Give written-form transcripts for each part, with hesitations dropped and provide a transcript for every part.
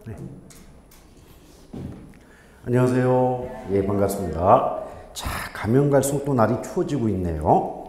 네. 안녕하세요. 예, 반갑습니다. 자, 가면 갈수록 또 날이 추워지고 있네요.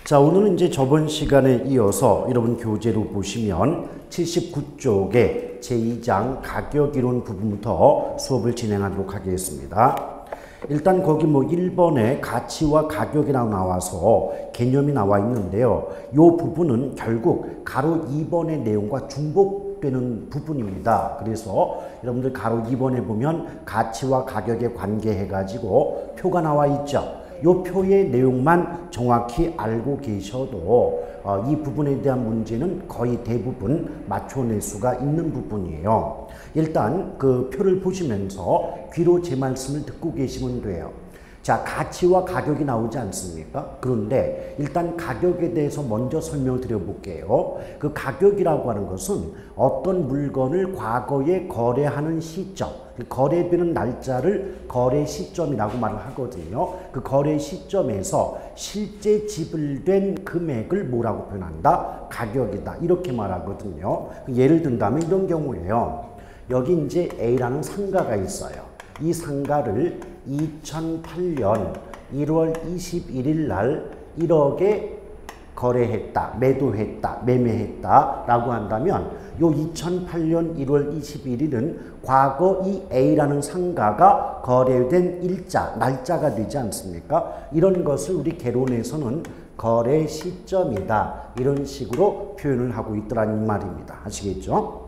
자, 오늘은 이제 저번 시간에 이어서 여러분 교재로 보시면 79쪽의 제2장 가격이론 부분부터 수업을 진행하도록 하겠습니다. 일단 거기 1번에 가치와 가격이라고 나와서 개념이 나와 있는데요. 이 부분은 결국 가로 2번의 내용과 중복되는 부분입니다. 그래서 여러분들 가로 2번에 보면 가치와 가격에 관계해가지고 표가 나와 있죠. 이 표의 내용만 정확히 알고 계셔도 이 부분에 대한 문제는 거의 대부분 맞춰낼 수가 있는 부분이에요. 일단 그 표를 보시면서 귀로 제 말씀을 듣고 계시면 돼요. 자, 가치와 가격이 나오지 않습니까? 그런데 일단 가격에 대해서 먼저 설명을 드려볼게요. 그 가격이라고 하는 것은 어떤 물건을 과거에 거래하는 시점, 거래되는 날짜를 거래 시점이라고 말을 하거든요. 그 거래 시점에서 실제 지불된 금액을 뭐라고 표현한다? 가격이다. 이렇게 말하거든요. 예를 든다면 이런 경우에요. 여기 이제 A라는 상가가 있어요. 이 상가를 2008년 1월 21일 날 1억에 거래했다, 매도했다, 매매했다 라고 한다면 요 2008년 1월 21일은 과거 이 A라는 상가가 거래된 일자, 날짜가 되지 않습니까? 이런 것을 우리 개론에서는 거래 시점이다. 이런 식으로 표현을 하고 있더라는 말입니다. 아시겠죠?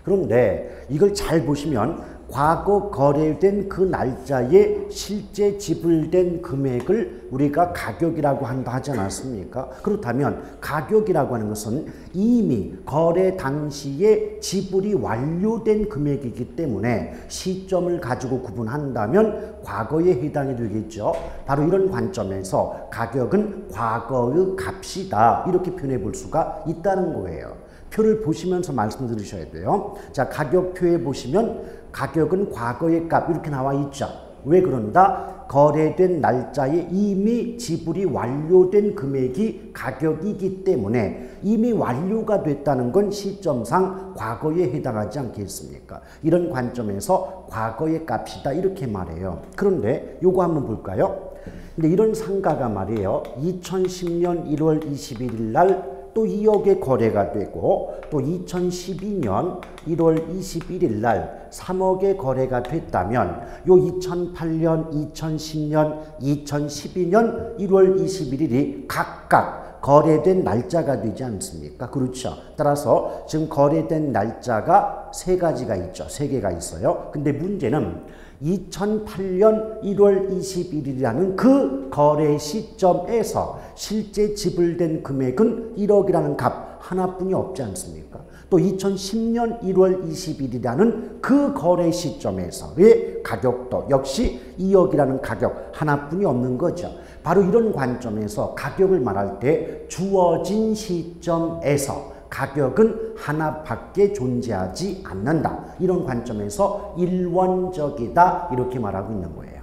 그런데 이걸 잘 보시면 과거 거래된 그 날짜에 실제 지불된 금액을 우리가 가격이라고 한다 하지 않았습니까? 그렇다면 가격이라고 하는 것은 이미 거래 당시에 지불이 완료된 금액이기 때문에 시점을 가지고 구분한다면 과거에 해당이 되겠죠. 바로 이런 관점에서 가격은 과거의 값이다. 이렇게 표현해 볼 수가 있다는 거예요. 표를 보시면서 말씀 들으셔야 돼요. 자, 가격표에 보시면 가격은 과거의 값 이렇게 나와 있죠. 왜 그런다? 거래된 날짜에 이미 지불이 완료된 금액이 가격이기 때문에 이미 완료가 됐다는 건 시점상 과거에 해당하지 않겠습니까? 이런 관점에서 과거의 값이다 이렇게 말해요. 그런데 요거 한번 볼까요? 근데 이런 상가가 말이에요. 2010년 1월 21일 날 또 2억에 거래가 되고 또 2012년 1월 21일 날 3억에 거래가 됐다면 요 2008년, 2010년, 2012년 1월 21일이 각각 거래된 날짜가 되지 않습니까? 그렇죠. 따라서 지금 거래된 날짜가 세 가지가 있죠. 세 개가 있어요. 근데 문제는 2008년 1월 21일이라는 그 거래 시점에서 실제 지불된 금액은 1억이라는 값 하나뿐이 없지 않습니까? 또 2010년 1월 21일이라는 그 거래 시점에서의 가격도 역시 2억이라는 가격 하나뿐이 없는 거죠. 바로 이런 관점에서 가격을 말할 때 주어진 시점에서 가격은 하나밖에 존재하지 않는다. 이런 관점에서 일원적이다. 이렇게 말하고 있는 거예요.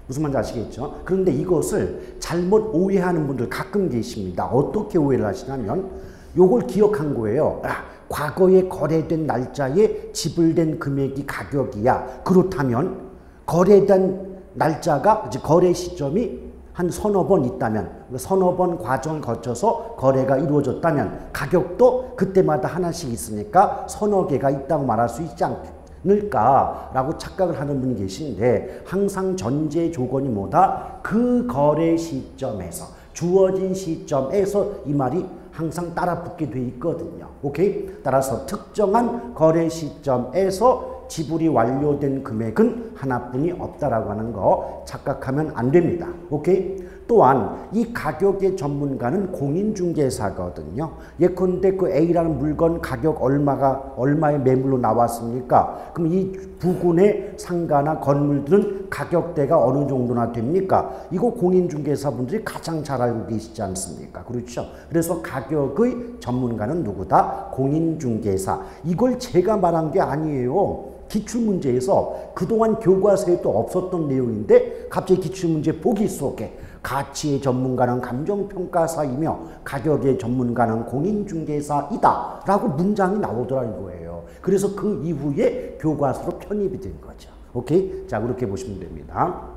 무슨 말인지 아시겠죠? 그런데 이것을 잘못 오해하는 분들 가끔 계십니다. 어떻게 오해를 하시냐면 요걸 기억한 거예요. 과거에 거래된 날짜에 지불된 금액이 가격이야. 그렇다면 거래된 날짜가 이제 거래 시점이 한 서너 번 있다면 서너 번 과정을 거쳐서 거래가 이루어졌다면 가격도 그때마다 하나씩 있으니까 서너 개가 있다고 말할 수 있지 않을까라고 착각을 하는 분이 계신데 항상 전제 조건이 뭐다? 그 거래 시점에서 주어진 시점에서 이 말이 항상 따라 붙게 돼 있거든요. 오케이? 따라서 특정한 거래 시점에서 지불이 완료된 금액은 하나뿐이 없다라고 하는 거 착각하면 안 됩니다. 오케이? 또한 이 가격의 전문가는 공인중개사거든요. 예컨대 그 A라는 물건 가격 얼마의 매물로 나왔습니까? 그럼 이 부근의 상가나 건물들은 가격대가 어느 정도나 됩니까? 이거 공인중개사분들이 가장 잘 알고 계시지 않습니까? 그렇죠? 그래서 가격의 전문가는 누구다? 공인중개사. 이걸 제가 말한 게 아니에요. 기출문제에서 그동안 교과서에도 없었던 내용인데 갑자기 기출문제 보기 속에 가치의 전문가는 감정평가사이며 가격의 전문가는 공인중개사이다 라고 문장이 나오더라 이거예요. 그래서 그 이후에 교과서로 편입이 된 거죠. 오케이? 자, 그렇게 보시면 됩니다.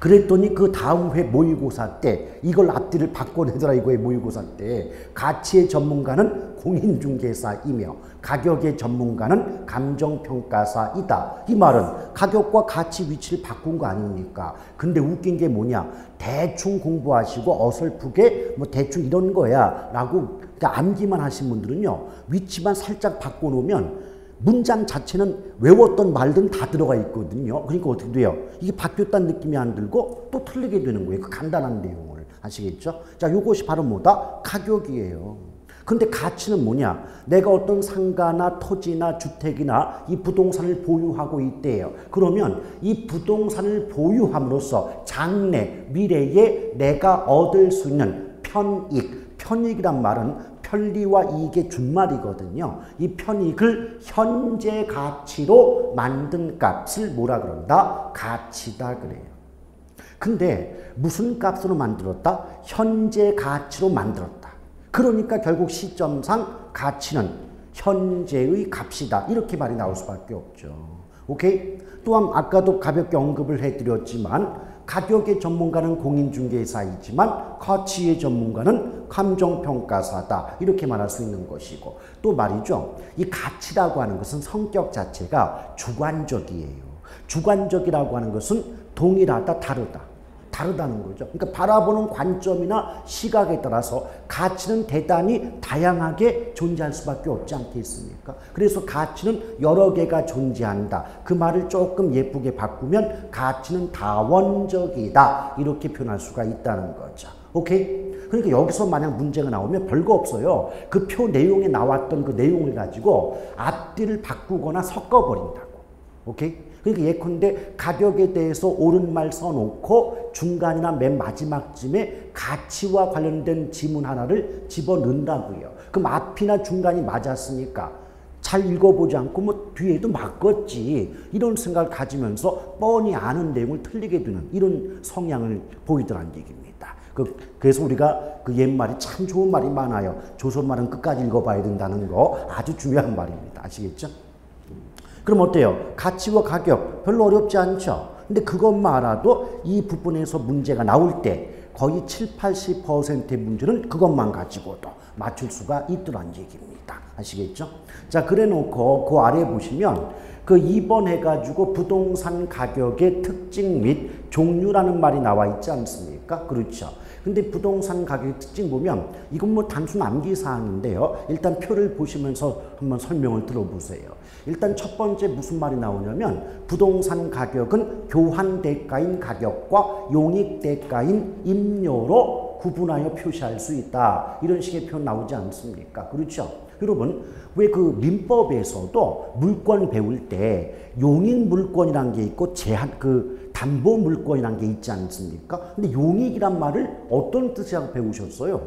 그랬더니 그 다음 회 모의고사 때 이걸 앞뒤를 바꿔내더라 이거의 모의고사 때 가치의 전문가는 공인중개사이며 가격의 전문가는 감정평가사이다. 이 말은 가격과 가치 위치를 바꾼 거 아닙니까? 근데 웃긴 게 뭐냐? 대충 공부하시고 어설프게 뭐 대충 이런 거야 라고 암기만 하신 분들은요. 위치만 살짝 바꿔놓으면 문장 자체는 외웠던 말들은 다 들어가 있거든요. 그러니까 어떻게 돼요? 이게 바뀌었다는 느낌이 안 들고 또 틀리게 되는 거예요. 그 간단한 내용을. 아시겠죠? 자, 이것이 바로 뭐다? 가격이에요. 근데 가치는 뭐냐? 내가 어떤 상가나 토지나 주택이나 이 부동산을 보유하고 있대요. 그러면 이 부동산을 보유함으로써 장래, 미래에 내가 얻을 수 있는 편익. 편익이란 말은 편리와 이익의 준말이거든요. 이 편익을 현재 가치로 만든 값을 뭐라 그런다? 가치다 그래요. 근데 무슨 값으로 만들었다? 현재 가치로 만들었다. 그러니까 결국 시점상 가치는 현재의 값이다. 이렇게 말이 나올 수밖에 없죠. 오케이? 또한 아까도 가볍게 언급을 해드렸지만 가격의 전문가는 공인중개사이지만 가치의 전문가는 감정평가사다. 이렇게 말할 수 있는 것이고 또 말이죠. 이 가치라고 하는 것은 성격 자체가 주관적이에요. 주관적이라고 하는 것은 동일하다, 다르다. 다르다는 거죠. 그러니까 바라보는 관점이나 시각에 따라서 가치는 대단히 다양하게 존재할 수밖에 없지 않겠습니까? 그래서 가치는 여러 개가 존재한다. 그 말을 조금 예쁘게 바꾸면 가치는 다원적이다. 이렇게 표현할 수가 있다는 거죠. 오케이? 그러니까 여기서 만약 문제가 나오면 별거 없어요. 그 표 내용에 나왔던 그 내용을 가지고 앞뒤를 바꾸거나 섞어버린다고. 오케이? 그러니까 예컨대 가격에 대해서 옳은 말 써놓고 중간이나 맨 마지막쯤에 가치와 관련된 지문 하나를 집어넣는다고요. 그럼 앞이나 중간이 맞았으니까 잘 읽어보지 않고 뭐 뒤에도 맞겠지. 이런 생각을 가지면서 뻔히 아는 내용을 틀리게 두는 이런 성향을 보이더란 얘기입니다. 그래서 우리가 그 옛말이 참 좋은 말이 많아요. 조선말은 끝까지 읽어봐야 된다는 거 아주 중요한 말입니다. 아시겠죠? 그럼 어때요? 가치와 가격 별로 어렵지 않죠? 근데 그것만 알아도 이 부분에서 문제가 나올 때 거의 70~80%의 문제는 그것만 가지고도 맞출 수가 있더란 얘기입니다. 아시겠죠? 자, 그래 놓고 그 아래 보시면 그 2번 해가지고 부동산 가격의 특징 및 종류라는 말이 나와 있지 않습니까? 그렇죠. 근데 부동산 가격의 특징 보면 이건 뭐 단순 암기사항인데요. 일단 표를 보시면서 한번 설명을 들어보세요. 일단 첫 번째 무슨 말이 나오냐면 부동산 가격은 교환 대가인 가격과 용익 대가인 임료로 구분하여 표시할 수 있다. 이런 식의 표현 나오지 않습니까? 그렇죠? 여러분 왜 그 민법에서도 물권 배울 때 용익 물권이란 게 있고 담보 물권이란 게 있지 않습니까? 근데 용익이란 말을 어떤 뜻이라고 배우셨어요?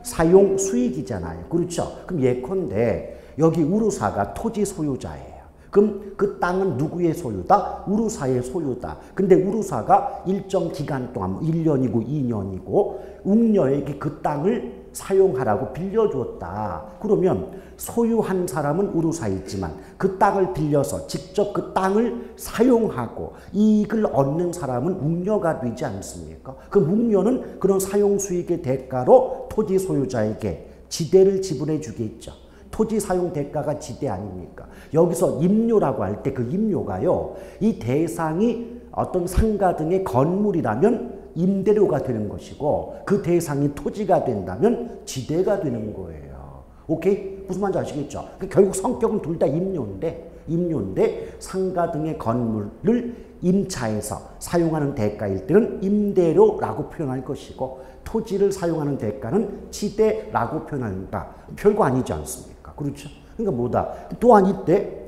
사용 수익이잖아요. 그렇죠? 그럼 예컨대 여기 우루사가 토지 소유자예요. 그럼 그 땅은 누구의 소유다? 우루사의 소유다. 근데 우루사가 일정 기간 동안 1년이고 2년이고 웅녀에게 그 땅을 사용하라고 빌려주었다. 그러면 소유한 사람은 우루사이지만 그 땅을 빌려서 직접 그 땅을 사용하고 이익을 얻는 사람은 웅녀가 되지 않습니까? 그 웅녀는 그런 사용 수익의 대가로 토지 소유자에게 지대를 지불해 주겠죠. 토지 사용 대가가 지대 아닙니까? 여기서 임료라고 할 때 그 임료가요. 이 대상이 어떤 상가 등의 건물이라면 임대료가 되는 것이고 그 대상이 토지가 된다면 지대가 되는 거예요. 오케이? 무슨 말인지 아시겠죠? 결국 성격은 둘 다 임료인데 상가 등의 건물을 임차해서 사용하는 대가일 때는 임대료라고 표현할 것이고 토지를 사용하는 대가는 지대라고 표현한다. 별거 아니지 않습니까? 그렇죠? 그러니까 뭐다? 또한 이때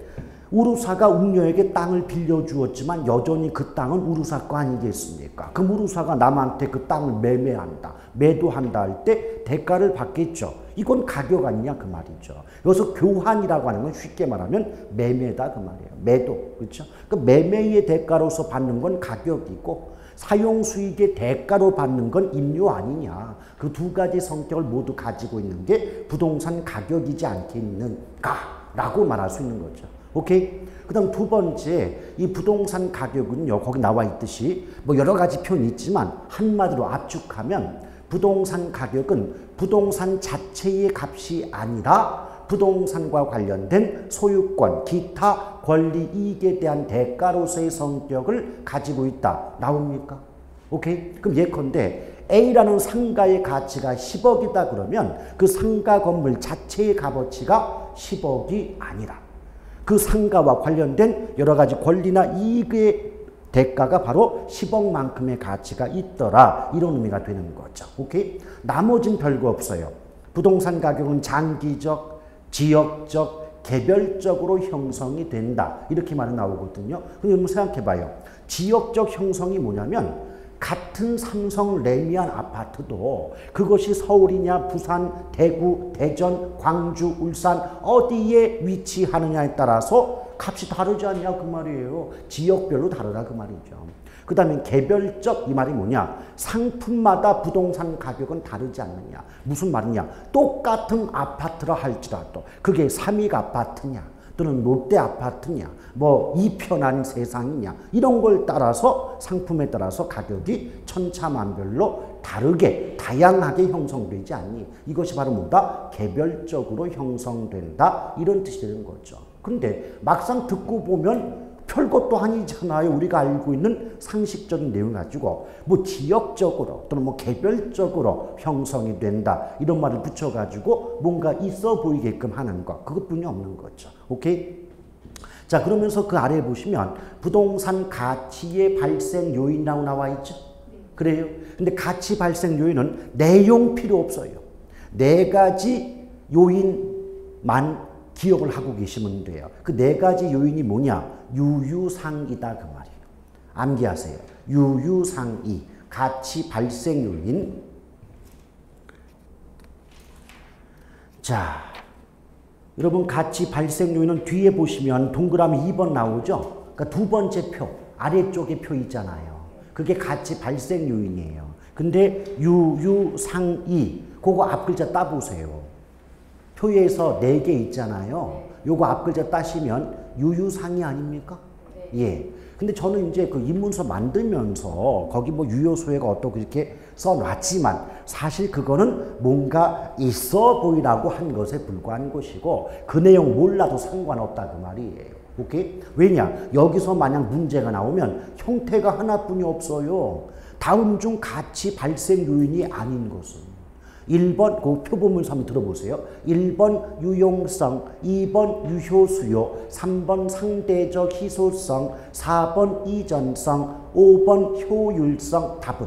우루사가 웅녀에게 땅을 빌려주었지만 여전히 그 땅은 우루사 거 아니겠습니까? 그럼 우루사가 남한테 그 땅을 매매한다, 매도한다 할 때 대가를 받겠죠. 이건 가격 아니냐 그 말이죠. 여기서 교환이라고 하는 건 쉽게 말하면 매매다 그 말이에요. 매도. 그렇죠? 그 매매의 대가로서 받는 건 가격이고 사용 수익의 대가로 받는 건 임료 아니냐. 그 두 가지 성격을 모두 가지고 있는 게 부동산 가격이지 않겠는가. 라고 말할 수 있는 거죠. 오케이? 그 다음 두 번째, 이 부동산 가격은요, 거기 나와 있듯이 뭐 여러 가지 표현이 있지만 한마디로 압축하면 부동산 가격은 부동산 자체의 값이 아니라 부동산과 관련된 소유권, 기타 권리 이익에 대한 대가로서의 성격을 가지고 있다. 나옵니까? 오케이? 그럼 예컨대 A라는 상가의 가치가 10억이다 그러면 그 상가 건물 자체의 값어치가 10억이 아니라 그 상가와 관련된 여러 가지 권리나 이익의 대가가 바로 10억만큼의 가치가 있더라. 이런 의미가 되는 거죠. 오케이? 나머진 별거 없어요. 부동산 가격은 장기적, 지역적, 개별적으로 형성이 된다. 이렇게 말이 나오거든요. 그럼 여러분 생각해 봐요. 지역적 형성이 뭐냐면 같은 삼성 레미안 아파트도 그것이 서울이냐 부산, 대구, 대전, 광주, 울산 어디에 위치하느냐에 따라서 값이 다르지 않냐 그 말이에요. 지역별로 다르다 그 말이죠. 그 다음에 개별적 이 말이 뭐냐. 상품마다 부동산 가격은 다르지 않느냐. 무슨 말이냐. 똑같은 아파트라 할지라도 그게 삼익 아파트냐 또는 롯데 아파트냐 뭐 이편한 세상이냐 이런 걸 따라서 상품에 따라서 가격이 천차만별로 다르게 다양하게 형성되지 않니. 이것이 바로 뭐다? 개별적으로 형성된다. 이런 뜻이 되는 거죠. 근데 막상 듣고 보면 별것도 아니잖아요. 우리가 알고 있는 상식적인 내용 가지고 뭐 지역적으로 또는 뭐 개별적으로 형성이 된다. 이런 말을 붙여가지고 뭔가 있어 보이게끔 하는 것. 그것뿐이 없는 거죠. 오케이? 자, 그러면서 그 아래에 보시면 부동산 가치의 발생 요인이라고 나와 있죠. 그래요? 근데 가치 발생 요인은 내용 필요 없어요. 네 가지 요인만 기억을 하고 계시면 돼요. 그 네 가지 요인이 뭐냐? 유유상이다 그 말이에요. 암기하세요. 유유상이 가치 발생 요인. 자, 여러분 가치 발생 요인은 뒤에 보시면 동그라미 2번 나오죠? 그러니까 두 번째 표, 아래쪽에 표 있잖아요. 그게 가치 발생 요인이에요. 근데 유유상이 그거 앞글자 따보세요. 표에서 4개 있잖아요. 요거 앞글자 따시면 유유상이 아닙니까? 예. 근데 저는 이제 그 입문서 만들면서 거기 뭐 유효소회가 어떻게 이렇게 써놨지만 사실 그거는 뭔가 있어 보이라고 한 것에 불과한 것이고 그 내용 몰라도 상관없다 그 말이에요. 오케이? 왜냐? 여기서 만약 문제가 나오면 형태가 하나뿐이 없어요. 다음 중 가치 발생 요인이 아닌 것은 1번, 그 표 보면서 한번 들어보세요. 1번 유용성, 2번 유효수요, 3번 상대적 희소성, 4번 이전성, 5번 효율성. 답은?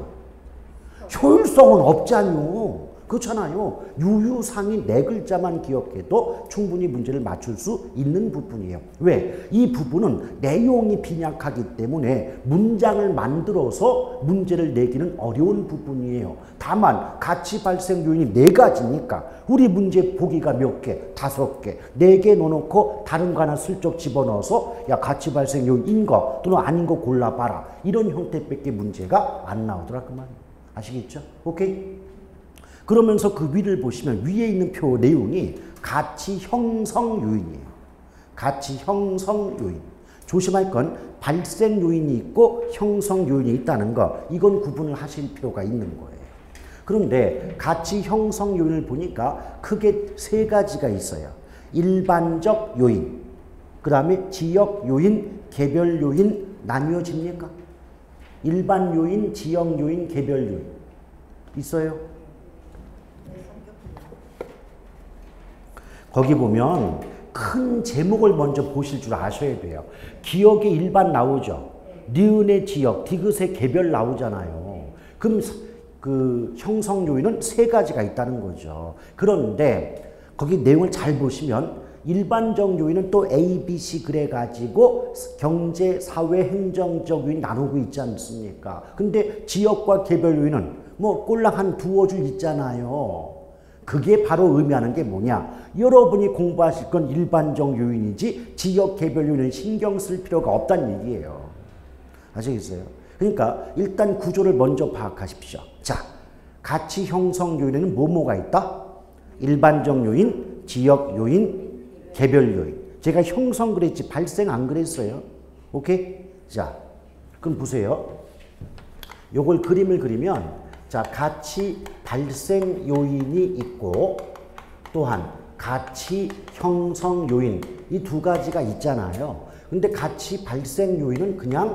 효율성은 없잖요. 그렇잖아요. 유유상이 4글자만 기억해도 충분히 문제를 맞출 수 있는 부분이에요. 왜? 이 부분은 내용이 빈약하기 때문에 문장을 만들어서 문제를 내기는 어려운 부분이에요. 다만 가치 발생 요인이 4가지니까 우리 문제 보기가 몇 개? 5개. 4개 넣어놓고 다른 거 하나 슬쩍 집어넣어서 야 가치 발생 요인인 거 또는 아닌 거 골라봐라. 이런 형태밖에 문제가 안 나오더라 그 말이에요. 아시겠죠? 오케이? 그러면서 그 위를 보시면 위에 있는 표 내용이 가치 형성 요인이에요. 가치 형성 요인. 조심할 건 발생 요인이 있고 형성 요인이 있다는 거. 이건 구분을 하실 필요가 있는 거예요. 그런데 가치 형성 요인을 보니까 크게 3가지가 있어요. 일반적 요인, 그 다음에 지역 요인, 개별 요인 나뉘어집니까? 일반 요인, 지역 요인, 개별 요인 있어요? 거기 보면 큰 제목을 먼저 보실 줄 아셔야 돼요. 기억에 일반 나오죠. 니은의 지역, 디귿의 개별 나오잖아요. 그럼 그 형성 요인은 3가지가 있다는 거죠. 그런데 거기 내용을 잘 보시면 일반적 요인은 또 A, B, C 그래가지고 경제, 사회, 행정적 요인 나누고 있지 않습니까? 근데 지역과 개별 요인은 뭐 꼴랑 한 2-5줄 있잖아요. 그게 바로 의미하는 게 뭐냐? 여러분이 공부하실 건 일반적 요인이지 지역 개별 요인은 신경 쓸 필요가 없다는 얘기예요. 아시겠어요? 그러니까 일단 구조를 먼저 파악하십시오. 자, 가치 형성 요인에는 뭐가 있다? 일반적 요인, 지역 요인, 개별 요인. 제가 형성 그랬지 발생 안 그랬어요. 오케이? 자, 그럼 보세요. 요걸 그림을 그리면 자, 가치 발생 요인이 있고 또한 가치 형성 요인 이 두 가지가 있잖아요. 근데 가치 발생 요인은 그냥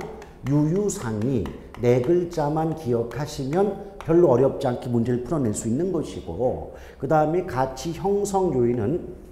유유상이 네 글자만 기억하시면 별로 어렵지 않게 문제를 풀어낼 수 있는 것이고 그 다음에 가치 형성 요인은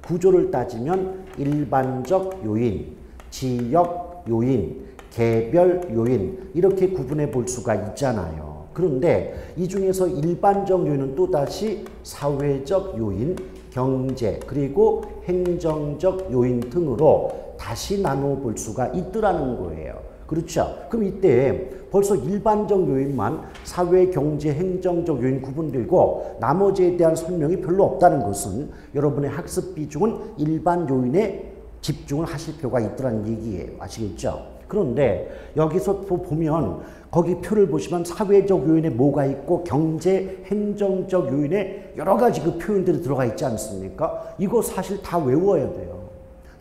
구조를 따지면 일반적 요인, 지역 요인, 개별 요인 이렇게 구분해 볼 수가 있잖아요. 그런데 이 중에서 일반적 요인은 또다시 사회적 요인, 경제 그리고 행정적 요인 등으로 다시 나눠 볼 수가 있더라는 거예요. 그렇죠? 그럼 이때 벌써 일반적 요인만 사회, 경제, 행정적 요인 구분되고 나머지에 대한 설명이 별로 없다는 것은 여러분의 학습 비중은 일반 요인에 집중을 하실 필요가 있더라는 얘기예요. 아시겠죠? 그런데 여기서 보면 거기 표를 보시면 사회적 요인에 뭐가 있고 경제, 행정적 요인에 여러 가지 그 표현들이 들어가 있지 않습니까? 이거 사실 다 외워야 돼요.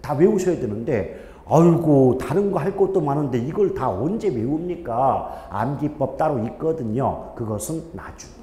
다 외우셔야 되는데 아이고 다른 거 할 것도 많은데 이걸 다 언제 외웁니까? 암기법 따로 있거든요. 그것은 나중에.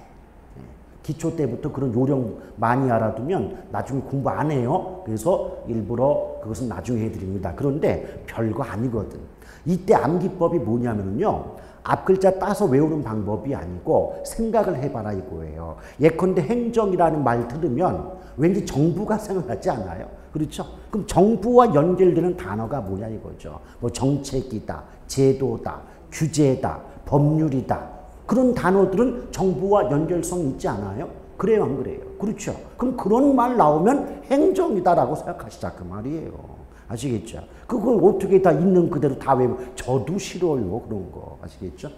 기초 때부터 그런 요령 많이 알아두면 나중에 공부 안 해요. 그래서 일부러 그것은 나중에 해드립니다. 그런데 별거 아니거든. 이때 암기법이 뭐냐면요. 앞글자 따서 외우는 방법이 아니고 생각을 해봐라 이거예요. 예컨대 행정이라는 말 들으면 왠지 정부가 생각나지 않아요? 그렇죠? 그럼 정부와 연결되는 단어가 뭐냐 이거죠. 뭐 정책이다, 제도다, 규제다, 법률이다. 그런 단어들은 정부와 연결성이 있지 않아요? 그래요, 안 그래요? 그렇죠? 그럼 그런 말 나오면 행정이다라고 생각하시자 그 말이에요. 아시겠죠? 그걸 어떻게 다 있는 그대로 다 외우고 저도 싫어요 그런 거 아시겠죠?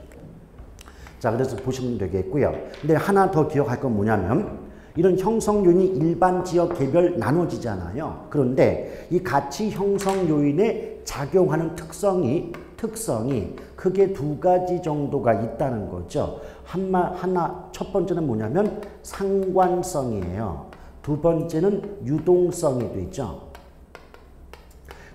자, 그래서 보시면 되겠고요. 근데 하나 더 기억할 건 뭐냐면 이런 형성 요인이 일반, 지역, 개별 나눠지잖아요. 그런데 이 가치 형성 요인에 작용하는 특성이 크게 두 가지 정도가 있다는 거죠. 첫 번째는 뭐냐면 상관성이에요. 두 번째는 유동성이 되죠.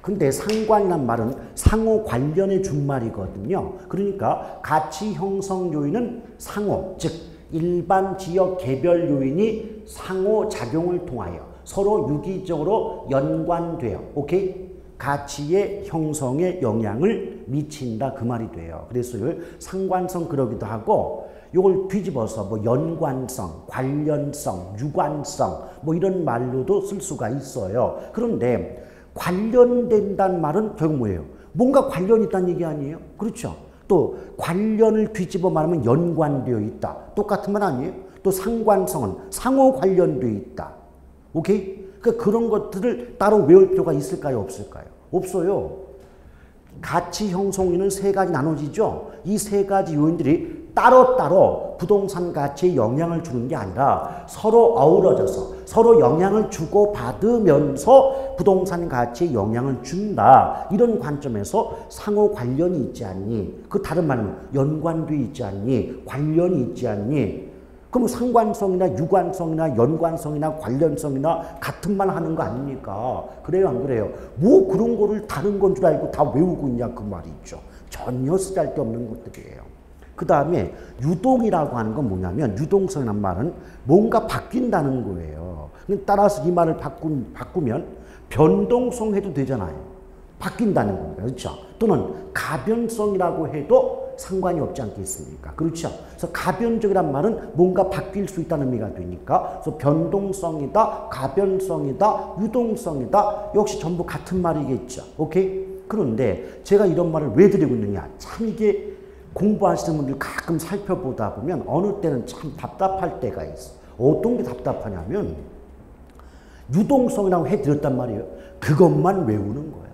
근데 상관이란 말은 상호 관련의 준말이거든요. 그러니까 가치 형성 요인은 상호, 즉 일반, 지역, 개별 요인이 상호 작용을 통하여 서로 유기적으로 연관되어 오케이? 가치의 형성에 영향을 미친다 그 말이 돼요. 그래서 이걸 상관성 그러기도 하고 이걸 뒤집어서 뭐 연관성, 관련성, 유관성 뭐 이런 말로도 쓸 수가 있어요. 그런데 관련된다는 말은 결국 뭐예요? 뭔가 관련이 있다는 얘기 아니에요? 그렇죠? 또 관련을 뒤집어 말하면 연관되어 있다. 똑같은 말 아니에요? 또 상관성은 상호 관련되어 있다. 오케이? 그러니까 그런 것들을 따로 외울 필요가 있을까요? 없을까요? 없어요. 가치 형성요인은 세 가지 나눠지죠? 이 세 가지 요인들이 따로따로 부동산 가치에 영향을 주는 게 아니라 서로 어우러져서 서로 영향을 주고받으면서 부동산 가치에 영향을 준다. 이런 관점에서 상호 관련이 있지 않니? 그 다른 말은 연관돼 있지 않니? 관련이 있지 않니? 그럼 상관성이나 유관성이나 연관성이나 관련성이나 같은 말 하는 거 아닙니까? 그래요, 안 그래요? 뭐 그런 거를 다른 건 줄 알고 다 외우고 있냐 그 말이죠. 전혀 쓰잘데없는 것들이에요. 그 다음에 유동이라고 하는 건 뭐냐면 유동성이라는 말은 뭔가 바뀐다는 거예요. 따라서 이 말을 바꾸면 변동성 해도 되잖아요. 바뀐다는 겁니다. 그렇죠? 또는 가변성이라고 해도 상관이 없지 않겠습니까? 그렇죠? 그래서 가변적이란 말은 뭔가 바뀔 수 있다는 의미가 되니까 그래서 변동성이다, 가변성이다, 유동성이다 역시 전부 같은 말이겠죠. 오케이? 그런데 제가 이런 말을 왜 드리고 있느냐? 참 이게 공부하시는 분들 가끔 살펴보다 보면 어느 때는 참 답답할 때가 있어. 어떤 게 답답하냐면 유동성이라고 해드렸단 말이에요. 그것만 외우는 거야.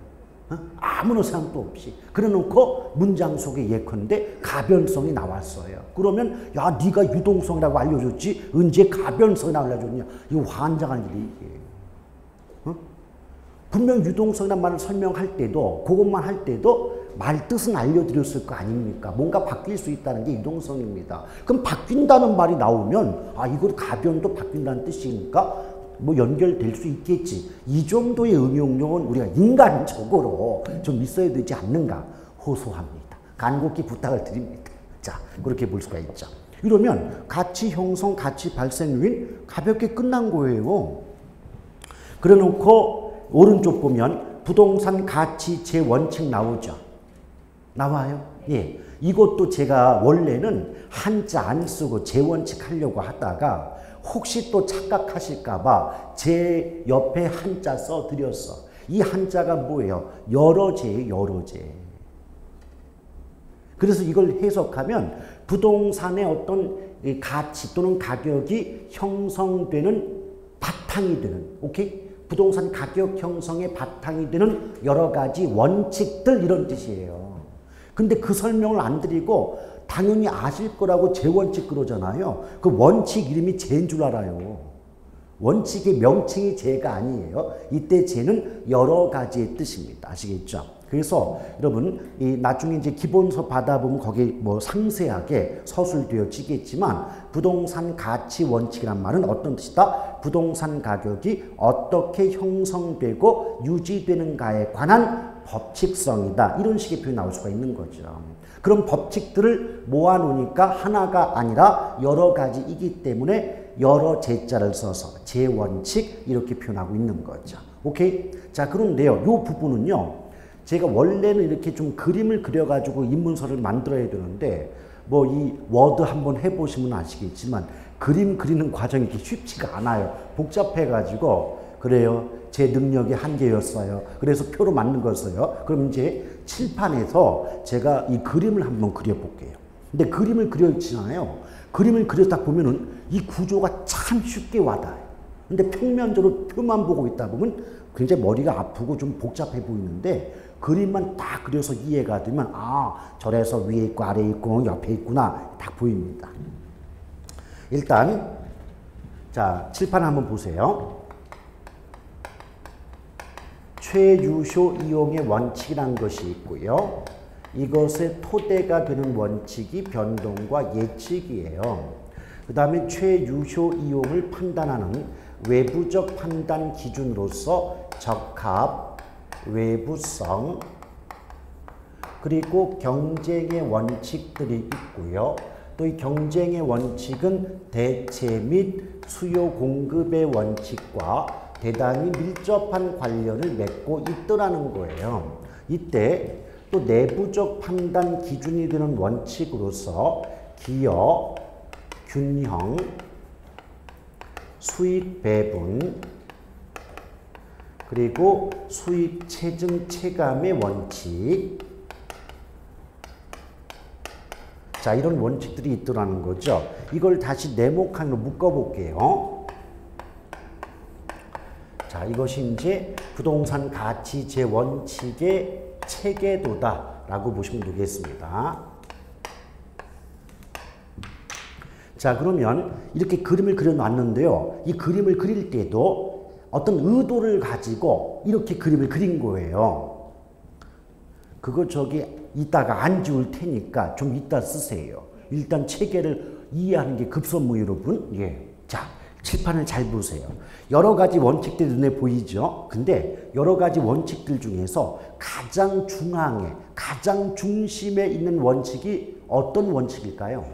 아무런 생각도 없이. 그래놓고 문장 속에 예컨대 가변성이 나왔어요. 그러면 야 네가 유동성이라고 알려줬지 언제 가변성이라고 알려줬냐. 이거 환장한 일이 이게. 분명 유동성이라는 말을 설명할 때도 그것만 할 때도 말 뜻은 알려드렸을 거 아닙니까? 뭔가 바뀔 수 있다는 게 유동성입니다. 그럼 바뀐다는 말이 나오면 아 이거 가변도 바뀐다는 뜻이니까 뭐 연결될 수 있겠지. 이 정도의 응용력은 우리가 인간적으로 좀 있어야 되지 않는가 호소합니다. 간곡히 부탁을 드립니다. 자, 그렇게 볼 수가 있죠. 이러면 가치 형성, 가치 발생 요인 가볍게 끝난 거예요. 그래 놓고 오른쪽 보면 부동산 가치 재원칙 나오죠. 나와요? 예. 이것도 제가 원래는 한자 안 쓰고 재원칙 하려고 하다가 혹시 또 착각하실까봐 제 옆에 한자 써드렸어. 이 한자가 뭐예요? 여러제예요, 여러제. 그래서 이걸 해석하면 부동산의 어떤 가치 또는 가격이 형성되는 바탕이 되는, 오케이? 부동산 가격 형성의 바탕이 되는 여러 가지 원칙들 이런 뜻이에요. 근데 그 설명을 안 드리고 당연히 아실 거라고 재원칙 그러잖아요. 그 원칙 이름이 재인 줄 알아요. 원칙의 명칭이 재가 아니에요. 이때 재는 여러 가지의 뜻입니다. 아시겠죠? 그래서 여러분 이 나중에 이제 기본서 받아보면 거기에 뭐 상세하게 서술되어지겠지만 부동산 가치 원칙이란 말은 어떤 뜻이다? 부동산 가격이 어떻게 형성되고 유지되는가에 관한 법칙성이다. 이런 식의 표현이 나올 수가 있는 거죠. 그런 법칙들을 모아놓으니까 하나가 아니라 여러 가지이기 때문에 여러 제자를 써서 제원칙 이렇게 표현하고 있는 거죠. 오케이? 자, 그런데요. 이 부분은요. 제가 원래는 이렇게 좀 그림을 그려가지고 인문서를 만들어야 되는데 뭐 이 워드 한번 해보시면 아시겠지만 그림 그리는 과정이 이렇게 쉽지가 않아요. 복잡해가지고 그래요. 제 능력이 한계였어요. 그래서 표로 만든 거였어요. 그럼 이제 칠판에서 제가 이 그림을 한번 그려볼게요. 근데 그림을 그려있잖아요. 그림을 그렸다 보면은 이 구조가 참 쉽게 와닿아요. 근데 평면적으로 표만 보고 있다 보면 굉장히 머리가 아프고 좀 복잡해 보이는데 그림만 딱 그려서 이해가 되면 아, 저래서 위에 있고 아래에 있고 옆에 있구나 딱 보입니다. 일단 자, 칠판 한번 보세요. 최유효 이용의 원칙이라는 것이 있고요. 이것의 토대가 되는 원칙이 변동과 예측이에요. 그 다음에 최유효 이용을 판단하는 외부적 판단 기준으로서 적합, 외부성, 그리고 경쟁의 원칙들이 있고요. 또 이 경쟁의 원칙은 대체 및 수요 공급의 원칙과 대단히 밀접한 관련을 맺고 있더라는 거예요. 이때 또 내부적 판단 기준이 되는 원칙으로서 기여, 균형, 수익 배분, 그리고 수익 체증 체감의 원칙. 자, 이런 원칙들이 있더라는 거죠. 이걸 다시 네모칸으로 묶어볼게요. 자, 이것이 이제 부동산 가치 재원칙의 체계도다라고 보시면 되겠습니다. 자, 그러면 이렇게 그림을 그려놨는데요. 이 그림을 그릴 때도 어떤 의도를 가지고 이렇게 그림을 그린 거예요. 그거 저기 이따가 안 지울 테니까 좀 이따 쓰세요. 일단 체계를 이해하는 게 급선무 여러분. 예. 자, 칠판을 잘 보세요. 여러 가지 원칙들이 눈에 보이죠? 근데 여러 가지 원칙들 중에서 가장 중앙에, 가장 중심에 있는 원칙이 어떤 원칙일까요?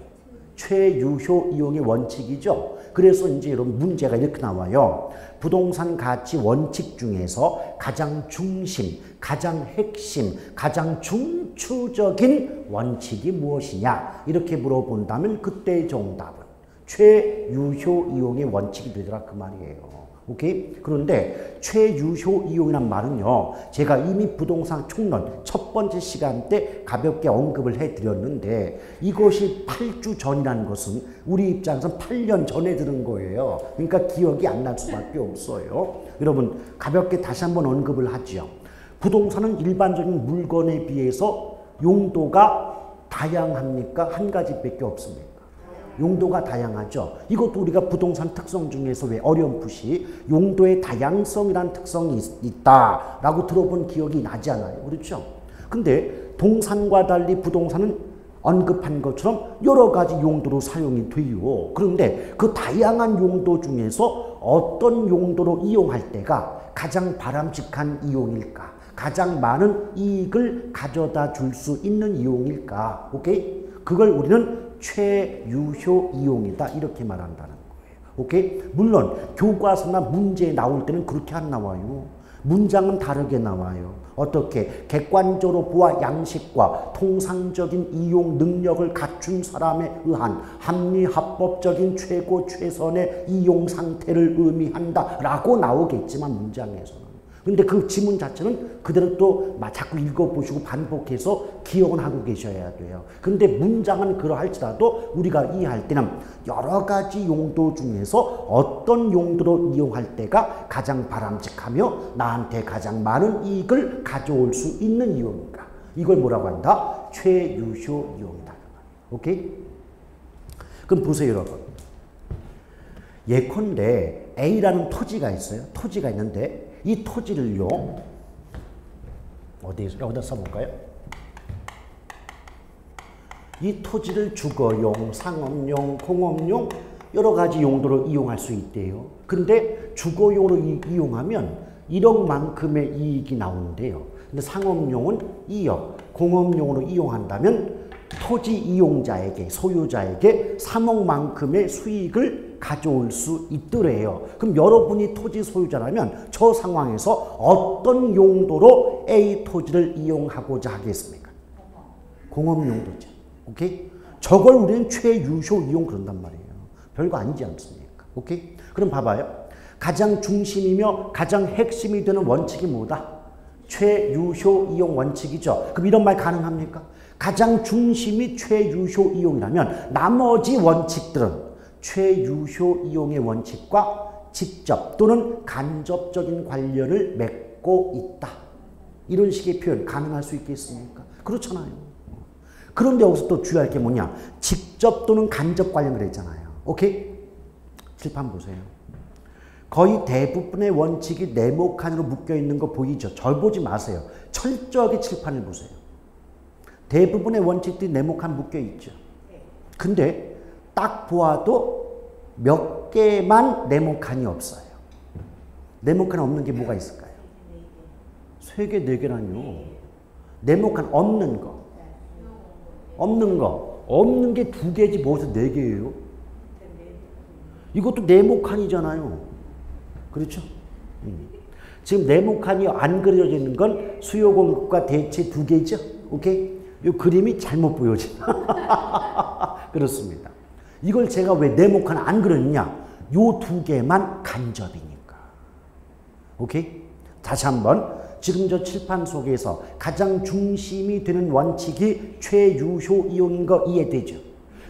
최유효 이용의 원칙이죠. 그래서 이제 여러분 문제가 이렇게 나와요. 부동산 가치 원칙 중에서 가장 중심, 가장 핵심, 가장 중추적인 원칙이 무엇이냐? 이렇게 물어본다면 그때의 정답은 최유효 이용의 원칙이 되더라 그 말이에요. 오케이? 그런데 최유효 이용이란 말은요. 제가 이미 부동산 총론 첫 번째 시간 때 가볍게 언급을 해드렸는데 이것이 8주 전이라는 것은 우리 입장에서는 8년 전에 들은 거예요. 그러니까 기억이 안 날 수밖에 없어요. 여러분 가볍게 다시 한번 언급을 하죠. 부동산은 일반적인 물건에 비해서 용도가 다양합니까? 한 가지밖에 없습니까? 용도가 다양하죠. 이것도 우리가 부동산 특성 중에서 왜 어렴풋이 용도의 다양성이라는 특성이 있다라고 들어본 기억이 나지 않아요. 그렇죠? 근데 동산과 달리 부동산은 언급한 것처럼 여러 가지 용도로 사용이 돼요. 그런데 그 다양한 용도 중에서 어떤 용도로 이용할 때가 가장 바람직한 이용일까? 가장 많은 이익을 가져다 줄 수 있는 이용일까? 오케이? 그걸 우리는 최유효 이용이다. 이렇게 말한다는 거예요. 오케이? 물론 교과서나 문제에 나올 때는 그렇게 안 나와요. 문장은 다르게 나와요. 어떻게? 객관적으로 보아 양식과 통상적인 이용 능력을 갖춘 사람에 의한 합리합법적인 최고 최선의 이용 상태를 의미한다 라고 나오겠지만 문장에서는. 근데 그 지문 자체는 그대로 또 자꾸 읽어보시고 반복해서 기억은 하고 계셔야 돼요. 근데 문장은 그러할지라도 우리가 이해할 때는 여러 가지 용도 중에서 어떤 용도로 이용할 때가 가장 바람직하며 나한테 가장 많은 이익을 가져올 수 있는 이용인가. 이걸 뭐라고 한다? 최유효 이용이다. 오케이? 그럼 보세요, 여러분. 예컨대 A라는 토지가 있어요. 토지가 있는데 이 토지를요, 여기다 써볼까요? 이 토지를 주거용, 상업용, 공업용 여러 가지 용도로 이용할 수 있대요. 근데 주거용으로 이용하면 1억만큼의 이익이 나오는데요. 근데 상업용은 2억, 공업용으로 이용한다면 토지 이용자에게, 소유자에게 3억만큼의 수익을 가져올 수 있더래요. 그럼 여러분이 토지 소유자라면 저 상황에서 어떤 용도로 A 토지를 이용하고자 하겠습니까? 공업 용도죠. 오케이? 저걸 우리는 최유효 이용 그런단 말이에요. 별거 아니지 않습니까? 오케이? 그럼 봐봐요. 가장 중심이며 가장 핵심이 되는 원칙이 뭐다? 최유효 이용 원칙이죠. 그럼 이런 말 가능합니까? 가장 중심이 최유효 이용이라면 나머지 원칙들은 최유효 이용의 원칙과 직접 또는 간접적인 관련을 맺고 있다. 이런 식의 표현 가능할 수 있겠습니까? 그렇잖아요. 그런데 여기서 또 주의할 게 뭐냐? 직접 또는 간접 관련 그랬잖아요. 오케이? 칠판 보세요. 거의 대부분의 원칙이 네모칸으로 묶여있는 거 보이죠? 절 보지 마세요. 철저하게 칠판을 보세요. 대부분의 원칙들이 네모칸 묶여있죠. 근데 딱 보아도 몇 개만 네모칸이 없어요. 네모칸 없는 게 뭐가 있을까요? 3개, 4개라뇨. 네모칸 없는 거. 없는 거. 없는 게 2개지 뭐해서 4개예요? 이것도 네모칸이잖아요. 그렇죠? 지금 네모칸이 안 그려져 있는 건 수요 공급과 대체 2개죠? 오케이? 이 그림이 잘못 보여진다. 그렇습니다. 이걸 제가 왜 네모칸 안 그렸냐? 요 2개만 간접이니까. 오케이? 다시 한번 지금 저 칠판 속에서 가장 중심이 되는 원칙이 최유효 이용인 거 이해되죠?